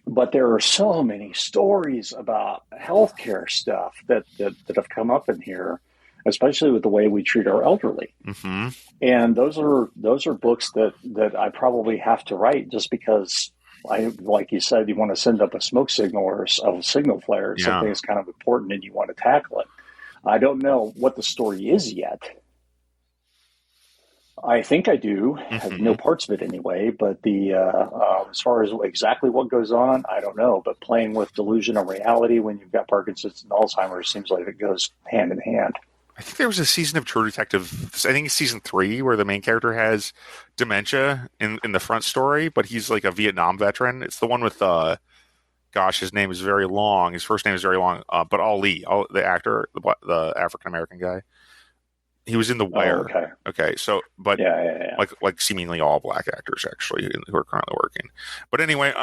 Speaker 2: But there are so many stories about healthcare stuff that have come up in here, especially with the way we treat our elderly. Mm-hmm. And those are books that I probably have to write just because, like you said, you want to send up a smoke signal or a signal flare, something that's kind of important, and you want to tackle it. I don't know what the story is yet. I think I do. I have no parts of it anyway, but as far as exactly what goes on, I don't know. But playing with delusion of reality when you've got Parkinson's and Alzheimer's seems like it goes hand in hand.
Speaker 1: I think there was a season of True Detective, I think it's season 3, where the main character has dementia in the front story, but he's like a Vietnam veteran. It's the one with, his name is very long. His first name is very long, but Ali, the actor, the African-American guy. He was in The Wire.
Speaker 2: Oh,
Speaker 1: okay. So, but
Speaker 2: yeah.
Speaker 1: like seemingly all black actors actually who are currently working. But anyway,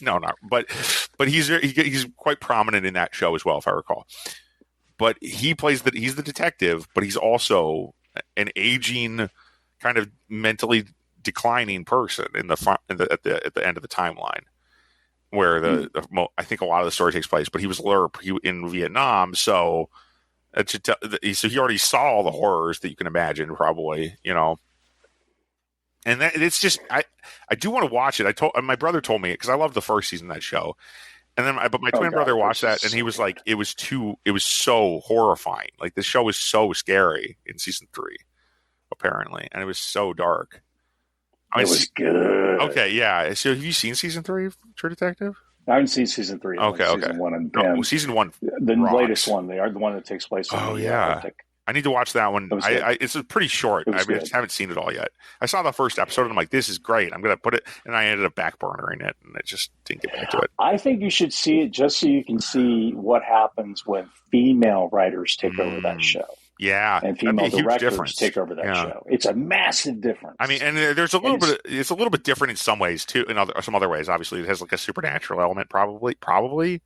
Speaker 1: no, not. But he's quite prominent in that show as well, if I recall. But he plays he's the detective, but he's also an aging, kind of mentally declining person at the end of the timeline, where I think a lot of the story takes place. But he was in Vietnam, so. So he already saw all the horrors that you can imagine, probably, you know. And it's just I do want to watch it. My brother told me, because I loved the first season of that show, and then but my twin brother watched that, and he was like, it was so horrifying. Like, the show was so scary in season 3, apparently, and it was so dark.
Speaker 2: It was good.
Speaker 1: Okay, yeah. So have you seen season 3 of True Detective?
Speaker 2: I haven't seen season 3.
Speaker 1: Okay.
Speaker 2: Season 1 and
Speaker 1: season 1.
Speaker 2: The latest one. They are the one that takes place in the Arctic.
Speaker 1: I need to watch that one. It's pretty short. I just haven't seen it all yet. I saw the first episode and I'm like, this is great. I'm going to put it, and I ended up backburnering it, and I just didn't get back to it.
Speaker 2: I think you should see it just so you can see what happens when female writers take over that show.
Speaker 1: Yeah,
Speaker 2: and female directors take over that show. It's a massive difference.
Speaker 1: I mean, and there's a little bit. It's a little bit different in some ways too. In some other ways, obviously, it has like a supernatural element. Probably.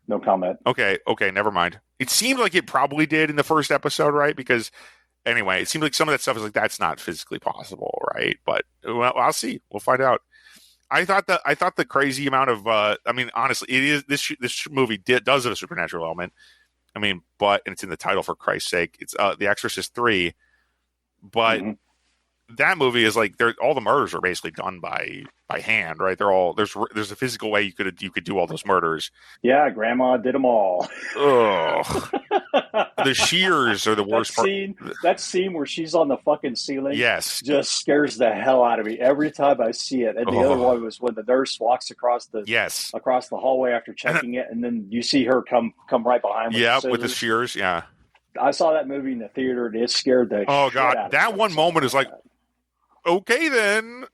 Speaker 2: No comment.
Speaker 1: Okay, never mind. It seemed like it probably did in the first episode, right? Because anyway, it seemed like some of that stuff is like that's not physically possible, right? But well, I'll see. We'll find out. I thought the crazy amount of. I mean, honestly, it is this movie does have a supernatural element. I mean, and it's in the title for Christ's sake. It's The Exorcist 3, but that movie is like all the murders are basically done by hand, right? They're all there's a physical way you could do all those murders.
Speaker 2: Yeah, Grandma did them all.
Speaker 1: Ugh. The shears are the worst part.
Speaker 2: That scene where she's on the fucking ceiling,
Speaker 1: yes,
Speaker 2: just scares the hell out of me every time I see it. And the other one was when the nurse walks across the hallway after checking it, and then you see her come right behind.
Speaker 1: With the shears. Yeah,
Speaker 2: I saw that movie in the theater, and it scared the. Oh God,
Speaker 1: that one moment is like. Okay, then.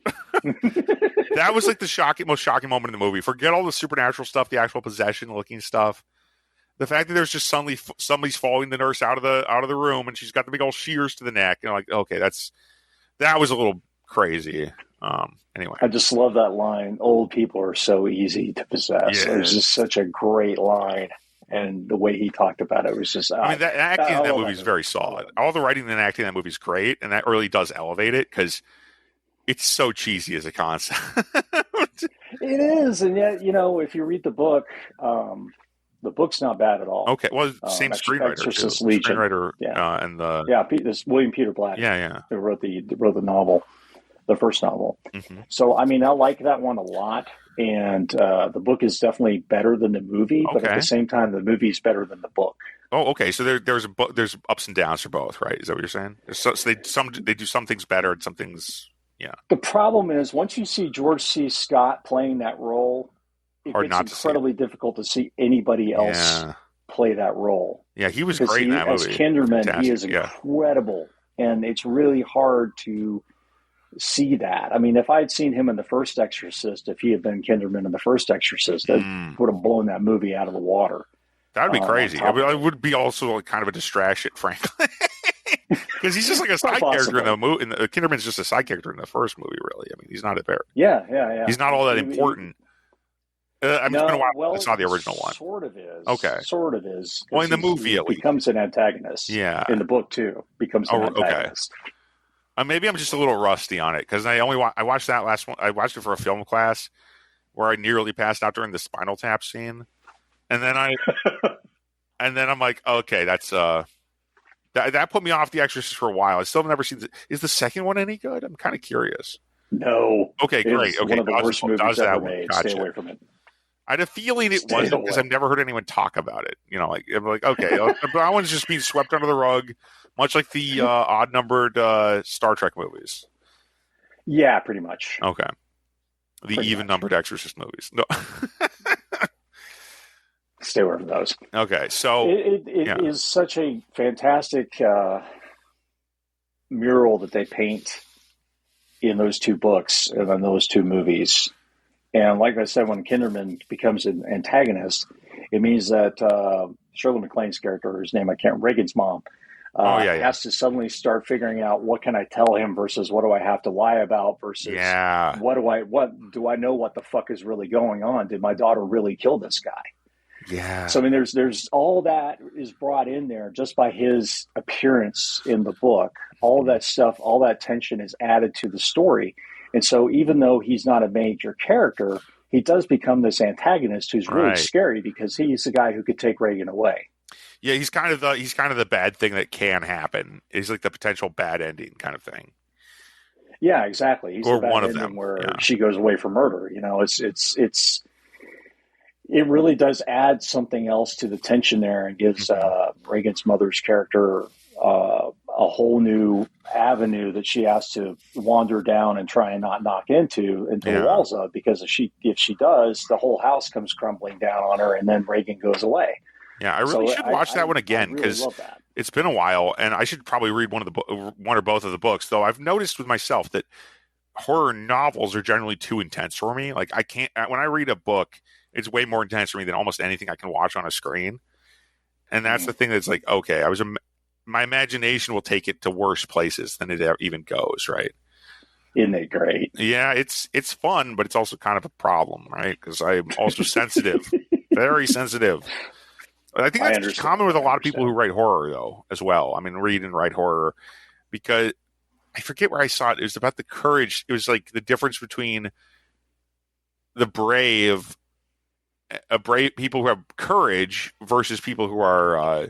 Speaker 1: That was like the most shocking moment in the movie. Forget all the supernatural stuff, the actual possession-looking stuff. The fact that there's just suddenly somebody's following the nurse out of the room, and she's got the big old shears to the neck. And I'm like, okay, that was a little crazy. Anyway,
Speaker 2: I just love that line. Old people are so easy to possess. It was just such a great line. And the way he talked about it was just...
Speaker 1: I mean, the acting in that movie is very solid. All the writing and acting in that movie is great, and that really does elevate it, because it's so cheesy as a concept.
Speaker 2: It is, and yet, if you read the book, the book's not bad at all.
Speaker 1: Okay, well, same screenwriter,
Speaker 2: Exorcist Legion. This William Peter Blatty. Who wrote the novel, the first novel. Mm-hmm. So, I mean, I like that one a lot. And the book is definitely better than the movie, but at the same time, the movie's better than the book.
Speaker 1: Oh, okay. So there's ups and downs for both, right? Is that what you're saying? So they do some things better and some things,
Speaker 2: The problem is once you see George C. Scott playing that role, it's incredibly difficult to see anybody else play that role.
Speaker 1: Yeah, he was great in that movie.
Speaker 2: As Kinderman, Fantastic. He is incredible, and it's really hard to see that. I mean, if I had seen him in the first Exorcist, if he had been Kinderman in the first Exorcist, that would have blown that movie out of the water.
Speaker 1: That would be crazy. It would be also like kind of a distraction, frankly, because he's just like a side character in the movie. Kinderman's just a side character in the first movie, really. I mean, he's not a bear.
Speaker 2: Yeah.
Speaker 1: He's not all that important. It's been a while since I saw the original one.
Speaker 2: Sort of is.
Speaker 1: Okay.
Speaker 2: Sort of is.
Speaker 1: Well, in the movie, at least.
Speaker 2: Becomes an antagonist.
Speaker 1: Yeah.
Speaker 2: In the book, too. Becomes an antagonist.
Speaker 1: Okay. Maybe I'm just a little rusty on it because I watched that last one. I watched it for a film class where I nearly passed out during the Spinal Tap scene, and then I'm like, okay, that's that put me off The Exorcist for a while. I still have never seen. Is the second one any good? I'm kind of curious.
Speaker 2: No.
Speaker 1: Okay, great. Okay,
Speaker 2: one of the worst movies ever made. Gotcha. Stay away from it.
Speaker 1: I had a feeling it wasn't because I've never heard anyone talk about it. I'm like, okay, that one's just being swept under the rug. Much like the odd-numbered Star Trek movies.
Speaker 2: Yeah, pretty much.
Speaker 1: Okay. The even-numbered Exorcist movies. No.
Speaker 2: Stay away from those.
Speaker 1: Okay, so...
Speaker 2: It is such a fantastic mural that they paint in those two books and in those two movies. And like I said, when Kinderman becomes an antagonist, it means that Shirley MacLaine's character, whose name I can't... Reagan's mom... has to suddenly start figuring out what can I tell him versus what do I have to lie about versus what do I know what the fuck is really going on? Did my daughter really kill this guy?
Speaker 1: Yeah.
Speaker 2: So I mean, there's all that is brought in there just by his appearance in the book. All of that stuff, all that tension is added to the story. And so even though he's not a major character, he does become this antagonist who's really scary because he's the guy who could take Reagan away.
Speaker 1: Yeah, he's kind of the bad thing that can happen. He's like the potential bad ending kind of thing.
Speaker 2: Yeah, exactly. He's
Speaker 1: or
Speaker 2: the bad
Speaker 1: one of
Speaker 2: ending
Speaker 1: them
Speaker 2: where she goes away for murder. It really does add something else to the tension there and gives Reagan's mother's character a whole new avenue that she has to wander down and try and not knock into the walls of, because if she does, the whole house comes crumbling down on her, and then Reagan goes away.
Speaker 1: Yeah, I really should watch that one again because It's been a while, and I should probably read one or both of the books. Though I've noticed with myself that horror novels are generally too intense for me. Like I can't when I read a book, it's way more intense for me than almost anything I can watch on a screen. And that's the thing that's like, okay, my imagination will take it to worse places than it even goes, right?
Speaker 2: Isn't it great?
Speaker 1: Yeah, it's fun, but it's also kind of a problem, right? Because I'm also sensitive, very sensitive. I think that's common with a lot of people who write horror, though, as well. I mean, read and write horror, because I forget where I saw it. It was about the courage. It was like the difference between the brave people who have courage versus people who are,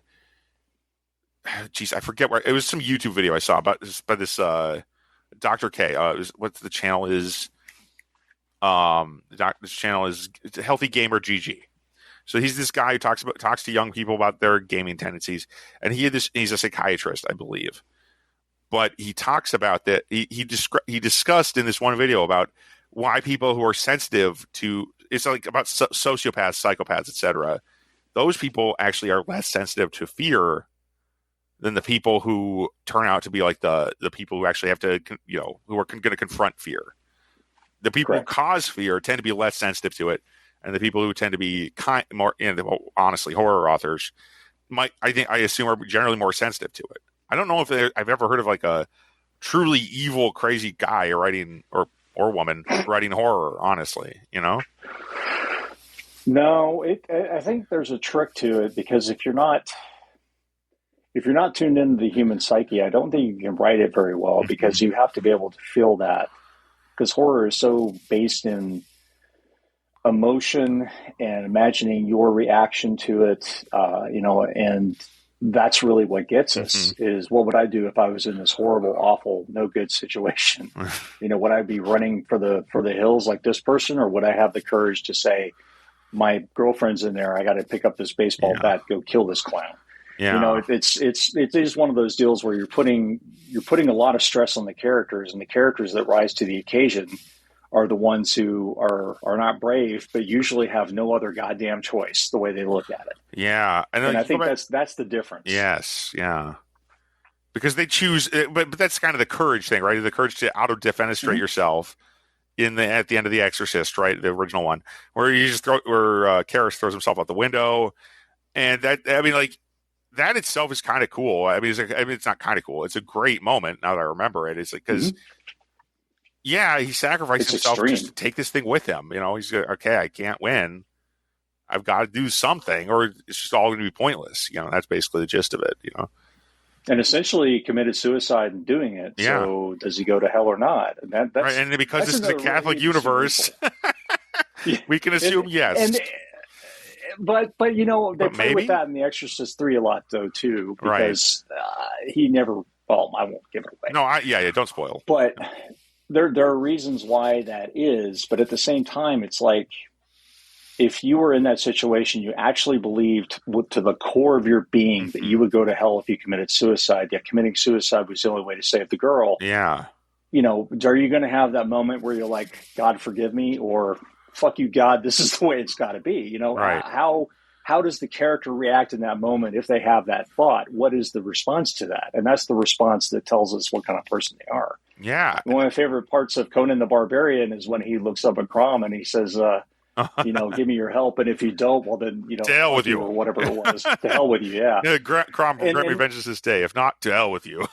Speaker 1: geez, I forget where. It was some YouTube video I saw about this Dr. K. What the channel is? This channel is Healthy Gamer GG. So he's this guy who talks to young people about their gaming tendencies, and he's a psychiatrist, I believe. But he talks about that. He discussed in this one video about why people who are sensitive to it's like about sociopaths, psychopaths, etc. Those people actually are less sensitive to fear than the people who turn out to be like the people who actually have to, who are going to confront fear. The people who cause fear tend to be less sensitive to it, and the people who tend to be more, honestly, horror authors I assume are generally more sensitive to it. I don't know if I've ever heard of like a truly evil, crazy guy writing or woman writing horror. Honestly,
Speaker 2: No, I think there's a trick to it, because if you're not tuned into the human psyche, I don't think you can write it very well, because you have to be able to feel that. Because horror is so based in emotion and imagining your reaction to it, and that's really what gets us is what would I do if I was in this horrible, awful, no good situation? Would I be running for the hills like this person, or would I have the courage to say, my girlfriend's in there, I got to pick up this baseball bat, go kill this clown?
Speaker 1: Yeah.
Speaker 2: It is one of those deals where you're putting a lot of stress on the characters, and the characters that rise to the occasion are the ones who are not brave, but usually have no other goddamn choice the way they look at it.
Speaker 1: Yeah.
Speaker 2: And I think that's the difference.
Speaker 1: Yes. Yeah. Because they choose, but that's kind of the courage thing, right? The courage to auto-defenestrate yourself at the end of The Exorcist, right? The original one, where Karras throws himself out the window. And that itself is kind of cool. I mean, it's not kind of cool. It's a great moment now that I remember it. It's like, because he sacrificed himself just to take this thing with him. He's okay, I can't win. I've got to do something, or it's just all going to be pointless. That's basically the gist of it.
Speaker 2: And essentially he committed suicide in doing it.
Speaker 1: Yeah.
Speaker 2: So does he go to hell or not? And that's
Speaker 1: right. And because this is a Catholic universe, we can assume yes.
Speaker 2: But they play with that in The Exorcist 3 a lot, though, too, because he never. Well, I won't give it away.
Speaker 1: No, don't spoil.
Speaker 2: But there are reasons why that is. But at the same time, it's like, if you were in that situation, you actually believed to the core of your being that you would go to hell if you committed suicide. Yet committing suicide was the only way to save the girl.
Speaker 1: Yeah.
Speaker 2: Are you going to have that moment where you're like, God, forgive me, or fuck you, God, this is the way it's got to be?
Speaker 1: Right.
Speaker 2: How does the character react in that moment if they have that thought? What is the response to that? And that's the response that tells us what kind of person they are.
Speaker 1: Yeah.
Speaker 2: One of my favorite parts of Conan the Barbarian is when he looks up at Crom and he says, give me your help, and if you don't, well then,
Speaker 1: to hell with you,
Speaker 2: or whatever it was. To hell with you, yeah.
Speaker 1: Crom will grant me vengeance this day. If not, to hell with you.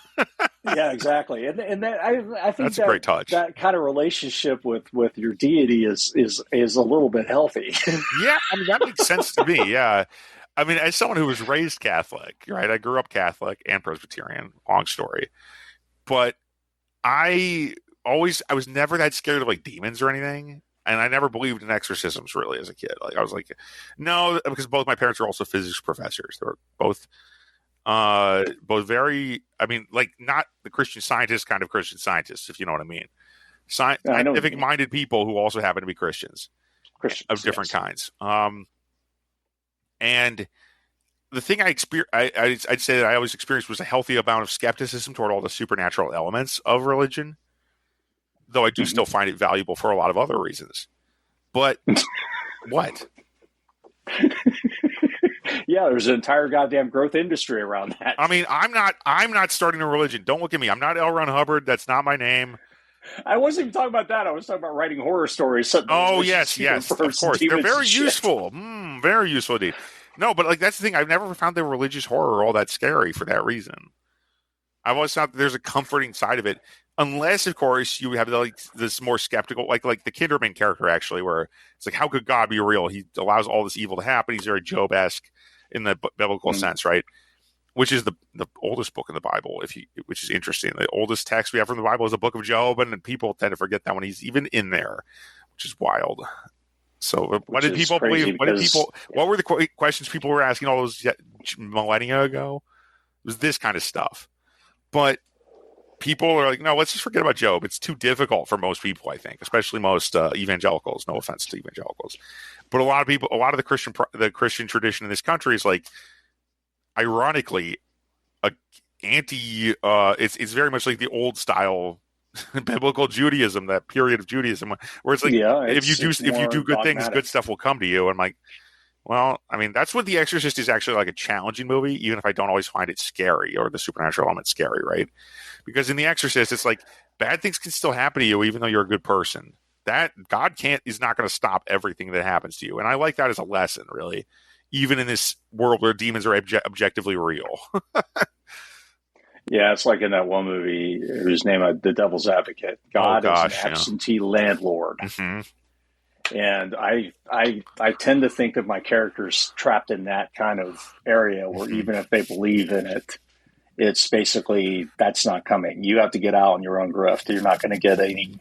Speaker 2: Yeah, exactly. And that I think
Speaker 1: that's a great touch.
Speaker 2: That kind of relationship with your deity is a little bit healthy.
Speaker 1: Yeah, I mean that makes sense to me. Yeah, I mean, as someone who was raised Catholic, right? I grew up Catholic and Presbyterian. Long story, but I was never that scared of like demons or anything. And I never believed in exorcisms really as a kid. Like I was like, no, because both my parents are also physics professors. They were both very, I mean, like not the Christian Scientist kind of Christian scientists, if you know what I mean. Scientific minded people who also happen to be Christians of different kinds. And the thing I'd say that I always experienced was a healthy amount of skepticism toward all the supernatural elements of religion. Though I do still find it valuable for a lot of other reasons. But what?
Speaker 2: Yeah, there's an entire goddamn growth industry around that.
Speaker 1: I mean, I'm not starting a religion. Don't look at me. I'm not L. Ron Hubbard. That's not my name.
Speaker 2: I wasn't even talking about that. I was talking about writing horror stories, setting
Speaker 1: Oh
Speaker 2: religious
Speaker 1: yes, of
Speaker 2: universe,
Speaker 1: course. They're
Speaker 2: demons and
Speaker 1: very
Speaker 2: shit.
Speaker 1: useful. Very useful indeed. No, but like that's the thing. I've never found the religious horror all that scary for that reason. I've always thought that there's a comforting side of it, unless, of course, you have like this more skeptical, like the Kinderman character actually, where it's like, how could God be real? He allows all this evil to happen. He's very Job-esque in the biblical sense, right? Which is the oldest book in the Bible, which is interesting. The oldest text we have from the Bible is the book of Job, and people tend to forget that when he's even in there, which is wild. So, what did people believe? What were the questions people were asking all those millennia ago? It was this kind of stuff. But people are like, no, let's just forget about Job. It's too difficult for most people, I think, especially most evangelicals. No offense to evangelicals, but a lot of people, a lot of the Christian tradition in this country is like, ironically, it's very much like the old style biblical Judaism, that period of Judaism, where it's like, if you do good things, good stuff will come to you. And I'm like, well, I mean, that's what The Exorcist is actually like, a challenging movie, even if I don't always find it scary or the supernatural element scary, right? Because in The Exorcist, it's like bad things can still happen to you, even though you're a good person. That God is not going to stop everything that happens to you. And I like that as a lesson, really, even in this world where demons are objectively real.
Speaker 2: Yeah, it's like in that one movie whose name The Devil's Advocate. God is an absentee landlord.
Speaker 1: Mm-hmm.
Speaker 2: And I tend to think of my characters trapped in that kind of area where even if they believe in it, it's basically, that's not coming. You have to get out on your own grift. You're not going to get any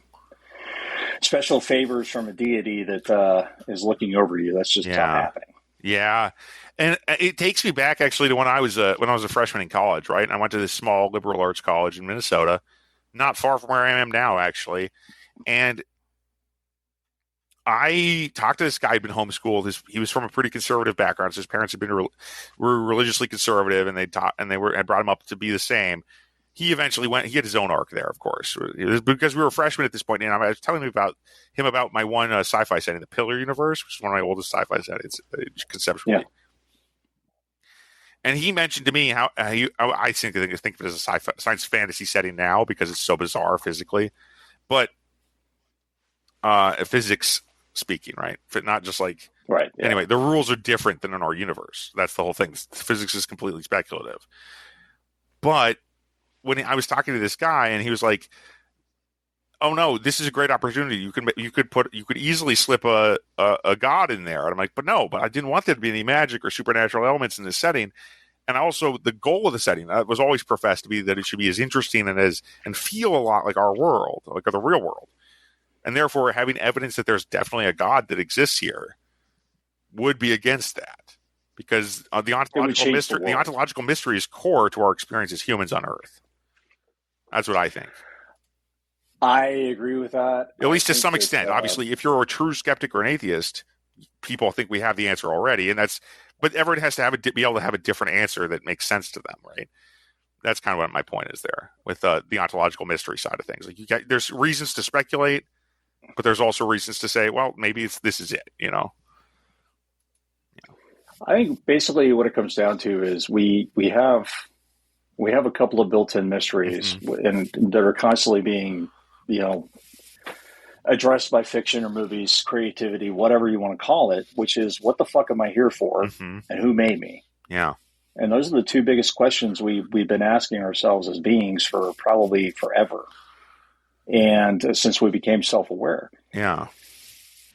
Speaker 2: special favors from a deity that is looking over you. That's just not happening.
Speaker 1: Yeah. And it takes me back actually to when I was a freshman in college, right? And I went to this small liberal arts college in Minnesota, not far from where I am now, actually. And I talked to this guy who'd been homeschooled. He was from a pretty conservative background. So his parents had been were religiously conservative, and had brought him up to be the same. He eventually went. He had his own arc there, of course, because we were freshmen at this point. And I was telling him about my one sci-fi setting, the Pillar universe, which is one of my oldest sci-fi settings conceptually. Yeah. And he mentioned to me how I think of it as a science fantasy setting now because it's so bizarre physically, but physics speaking, right? Not just like
Speaker 2: right. Yeah.
Speaker 1: Anyway, the rules are different than in our universe. That's the whole thing. Physics is completely speculative. But when I was talking to this guy, and he was like, "Oh no, this is a great opportunity. You could easily slip a god in there." And I'm like, "But I didn't want there to be any magic or supernatural elements in this setting." And also, the goal of the setting was always professed to be that it should be as interesting and feel a lot like our world, like the real world. And therefore, having evidence that there's definitely a God that exists here would be against that, because the ontological mystery is core to our experience as humans on Earth. That's what I think.
Speaker 2: I agree with that.
Speaker 1: At least to some extent. Obviously, if you're a true skeptic or an atheist, people think we have the answer already, but everyone has to be able to have a different answer that makes sense to them, right? That's kind of what my point is there with the ontological mystery side of things. Like there's reasons to speculate, but there's also reasons to say, well, maybe this is it, you know?
Speaker 2: Yeah. I think basically what it comes down to is we have a couple of built-in mysteries and that are constantly being, addressed by fiction or movies, creativity, whatever you want to call it, which is what the fuck am I here for and who made me?
Speaker 1: Yeah.
Speaker 2: And those are the two biggest questions we've been asking ourselves as beings for probably forever. And since we became self-aware.
Speaker 1: Yeah.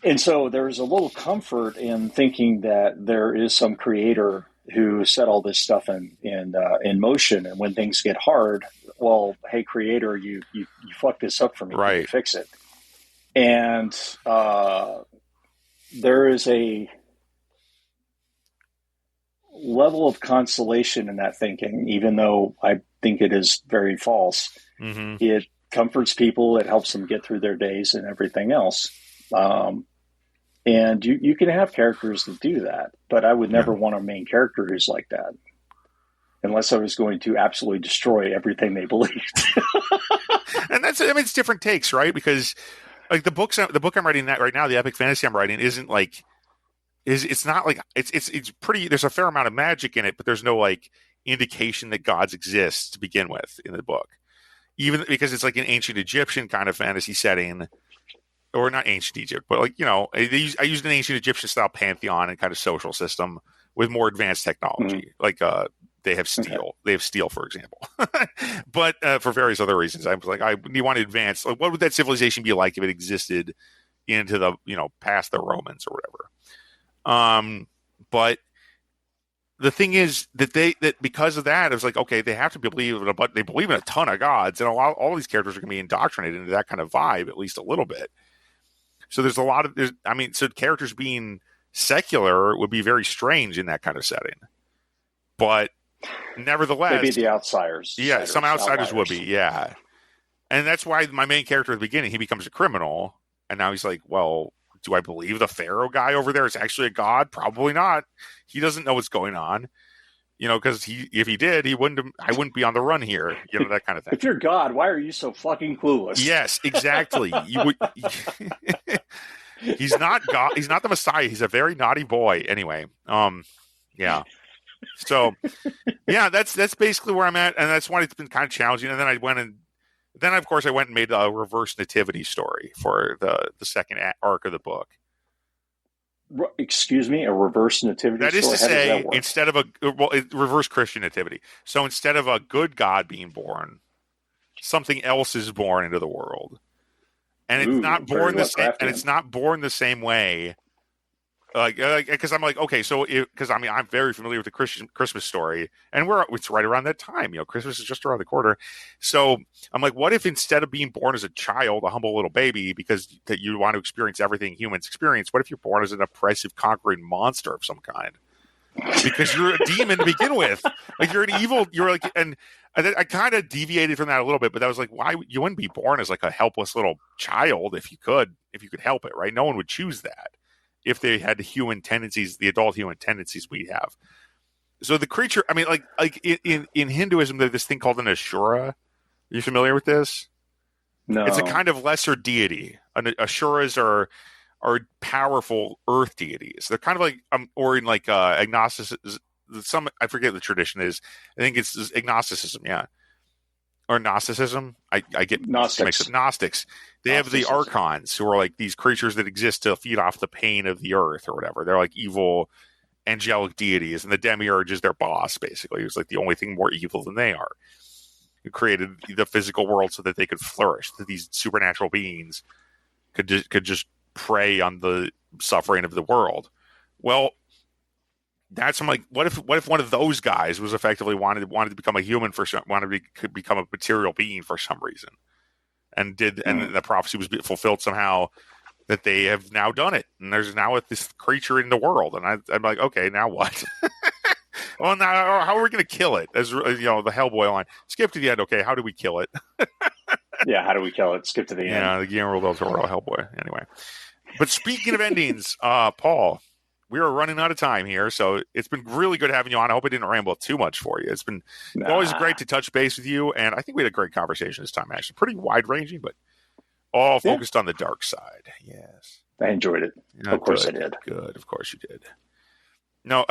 Speaker 2: And so there's a little comfort in thinking that there is some creator who set all this stuff in motion. And when things get hard, well, hey, creator, you fucked this up for me.
Speaker 1: Right.
Speaker 2: You fix it. And there is a level of consolation in that thinking, even though I think it is very false. It comforts people. It helps them get through their days and everything else. And you can have characters that do that, but I would never want a main character who's like that unless I was going to absolutely destroy everything they believed.
Speaker 1: And it's different takes, right? Because like the book I'm writing right now, the epic fantasy I'm writing, isn't like is it's not like it's pretty. There's a fair amount of magic in it, but there's no like indication that gods exist to begin with in the book, even because it's like an ancient Egyptian kind of fantasy setting, or not ancient Egypt, but like I used an ancient Egyptian style pantheon and kind of social system with more advanced technology, like they have steel.
Speaker 2: Okay.
Speaker 1: They have steel, for example, but for various other reasons, I was like, you want to advance. Like, what would that civilization be like if it existed into the past the Romans or whatever? But the thing is that because of that, it was like, okay, they have to believe in they believe in a ton of gods, and all these characters are going to be indoctrinated into that kind of vibe, at least a little bit. So there's a lot of so characters being secular would be very strange in that kind of setting, but nevertheless,
Speaker 2: maybe the outsiders.
Speaker 1: Yeah, some outsiders would be, yeah, and that's why my main character at the beginning, he becomes a criminal, and now he's like, well, do I believe the Pharaoh guy over there is actually a god? Probably not. He doesn't know what's going on, because if he did, I wouldn't be on the run here, that kind of thing.
Speaker 2: If you're God, why are you so fucking clueless?
Speaker 1: Yes, exactly. He's not God. He's not the Messiah. He's a very naughty boy. Anyway, yeah. So, yeah, that's basically where I'm at, and that's why it's been kind of challenging. And then of course I went and made a reverse nativity story for the second arc of the book.
Speaker 2: Excuse me, a reverse nativity
Speaker 1: story? That is to say, instead of reverse Christian nativity. So instead of a good God being born, something else is born into the world. And it's not born the same. And it's not born the same way. Because I'm like, okay, so because I'm very familiar with the Christmas story, and it's right around that time. Christmas is just around the corner. So I'm like, what if instead of being born as a child, a humble little baby, because that you want to experience everything humans experience, what if you're born as an oppressive, conquering monster of some kind? Because you're a demon to begin with. Like you're an evil. You're like, and I kind of deviated from that a little bit, but that was like, why you wouldn't be born as like a helpless little child if you could help it, right? No one would choose that if they had the human tendencies, the adult human tendencies we have. So the creature, like in Hinduism, there's this thing called an Ashura. Are you familiar with this?
Speaker 2: No.
Speaker 1: It's a kind of lesser deity. Ashuras are powerful earth deities. They're kind of like, or in like agnosticism. I forget the tradition is. I think it's agnosticism, yeah. Or Gnosticism. I get Gnostics. They have the archons, who are like these creatures that exist to feed off the pain of the earth or whatever. They're like evil angelic deities, and the demiurge is their boss, basically. It's like the only thing more evil than they are. Who created the physical world so that they could flourish, that these supernatural beings could just prey on the suffering of the world. Well, I'm like, what if one of those guys was effectively wanted to become a human could become a material being for some reason, and the prophecy was fulfilled somehow that they have now done it, and there's now this creature in the world, and I'm like, okay, now what? Well, now how are we going to kill it? As the Hellboy line, skip to the end. Okay, how do we kill it?
Speaker 2: Yeah, how do we kill it? Skip to the end.
Speaker 1: Yeah, the Guillermo del Toro Hellboy. Anyway, but speaking of endings, Paul. We are running out of time here, so it's been really good having you on. I hope I didn't ramble too much for you. It's been always great to touch base with you, and I think we had a great conversation this time, actually. Pretty wide-ranging, but all focused on the dark side. Yes.
Speaker 2: I enjoyed it. Of course I did.
Speaker 1: Good. Of course you did. No.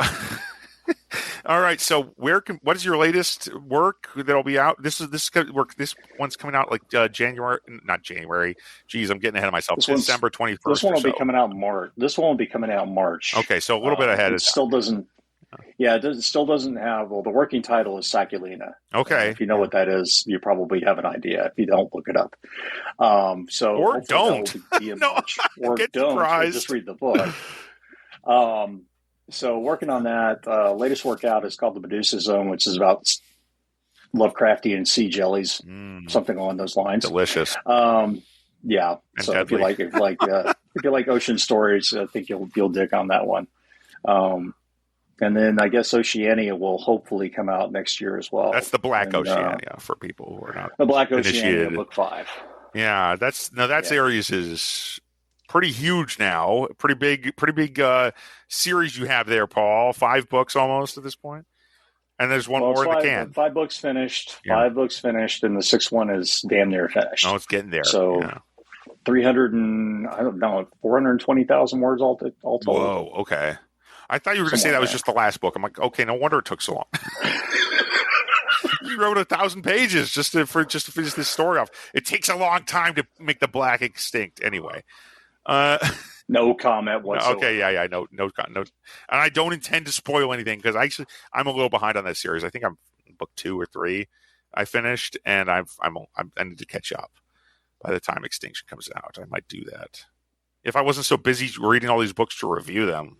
Speaker 1: All right, so what is your latest work that'll be out? This one's coming out like not January. Geez, I'm getting ahead of myself. December 21st.
Speaker 2: This one will be coming out in March. March.
Speaker 1: Okay, so a little bit ahead.
Speaker 2: It still doesn't. Yeah, it still doesn't have. Well, the working title is Saculina.
Speaker 1: Okay,
Speaker 2: if you know what that is, you probably have an idea. If you don't, look it up.
Speaker 1: Or don't.
Speaker 2: No, or don't. Or just read the book. So working on that, latest workout is called the Medua Zone, which is about Lovecraftian sea jellies, something along those lines.
Speaker 1: Delicious.
Speaker 2: Yeah. And so deadly. if you like ocean stories, I think you'll dig on that one. And then I guess Oceania will hopefully come out next year as well.
Speaker 1: That's the Black Oceania for people who are not
Speaker 2: the Black Oceania book 5.
Speaker 1: Yeah, Ares is pretty huge now. Pretty big series you have there, Paul. 5 books almost at this point. And there's one more in the can.
Speaker 2: 5 books finished. Yeah. 5 books finished, and the 6th one is damn near finished.
Speaker 1: Oh, it's getting there.
Speaker 2: So 420,000 words all told.
Speaker 1: Whoa, okay. I thought you were going to say that was just the last book. I'm like, okay, no wonder it took so long. You wrote 1,000 pages just to finish this story off. It takes a long time to make the black extinct, anyway.
Speaker 2: No comment whatsoever.
Speaker 1: Okay, yeah, no. And I don't intend to spoil anything because I'm a little behind on that series. I think I'm book 2 or 3. I finished, and I need to catch up by the time Extinction comes out. I might do that if I wasn't so busy reading all these books to review them.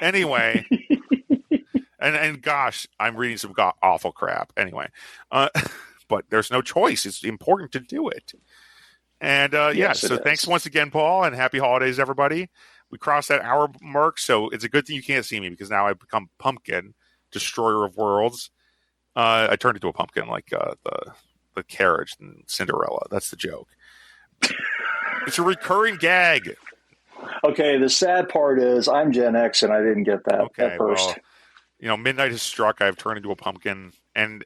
Speaker 1: Anyway, and gosh, I'm reading some awful crap. Anyway, but there's no choice. It's important to do it. And so thanks once again, Paul, and happy holidays, everybody. We crossed that hour mark, so it's a good thing you can't see me because now I've become Pumpkin, Destroyer of Worlds. I turned into a pumpkin like the carriage in Cinderella. That's the joke. It's a recurring gag.
Speaker 2: Okay, the sad part is I'm Gen X and I didn't get that at first.
Speaker 1: Well, midnight has struck. I've turned into a pumpkin, and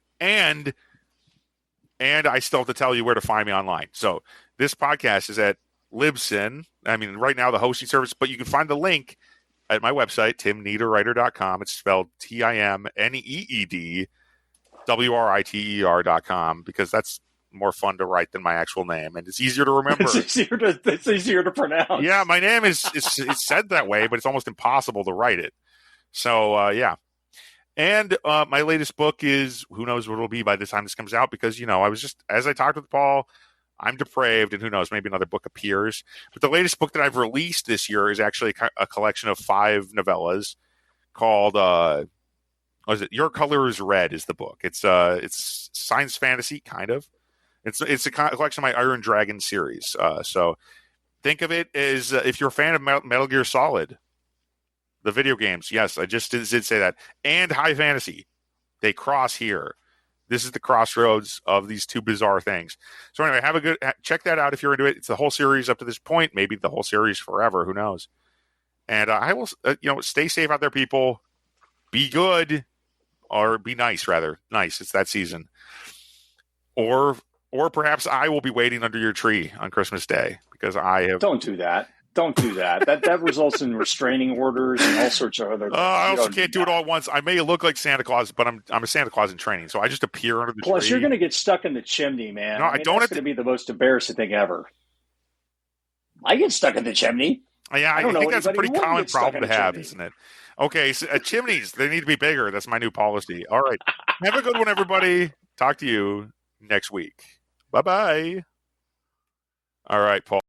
Speaker 1: I still have to tell you where to find me online. So this podcast is at Libsyn. I mean, right now the hosting service, but you can find the link at my website, timneederwriter.com. It's spelled TIMNEEDWRITER.com because that's more fun to write than my actual name, and it's easier to remember.
Speaker 2: It's easier to pronounce.
Speaker 1: Yeah, my name is it's said that way, but it's almost impossible to write it. So yeah. And my latest book is, who knows what it'll be by the time this comes out, because I was just, as I talked with Paul, I'm depraved, and who knows, maybe another book appears. But the latest book that I've released this year is actually a collection of 5 novellas called what is it? Your Color is Red is the book. It's science fantasy, kind of. It's a collection of my Iron Dragon series. So think of it as if you're a fan of Metal Gear Solid, the video games. Yes, I just did say that. And high fantasy. They cross here. This is the crossroads of these two bizarre things. So anyway, check that out if you're into it. It's the whole series up to this point. Maybe the whole series forever. Who knows? And I will, stay safe out there, people. Be good. Or be nice, rather. Nice. It's that season. Or perhaps I will be waiting under your tree on Christmas Day because I have.
Speaker 2: Don't do that. Don't do that. That results in restraining orders and all sorts of other things.
Speaker 1: I also can't do it all at once. I may look like Santa Claus, but I'm a Santa Claus in training, so I just appear under the tree.
Speaker 2: Plus, you're going to get stuck in the chimney, man.
Speaker 1: No, I don't.
Speaker 2: That's going to be the most embarrassing thing ever. I get stuck in the chimney.
Speaker 1: Yeah, I think that's a pretty common problem to have, isn't it? Okay, so, chimneys, they need to be bigger. That's my new policy. All right. Have a good one, everybody. Talk to you next week. Bye-bye. All right, Paul.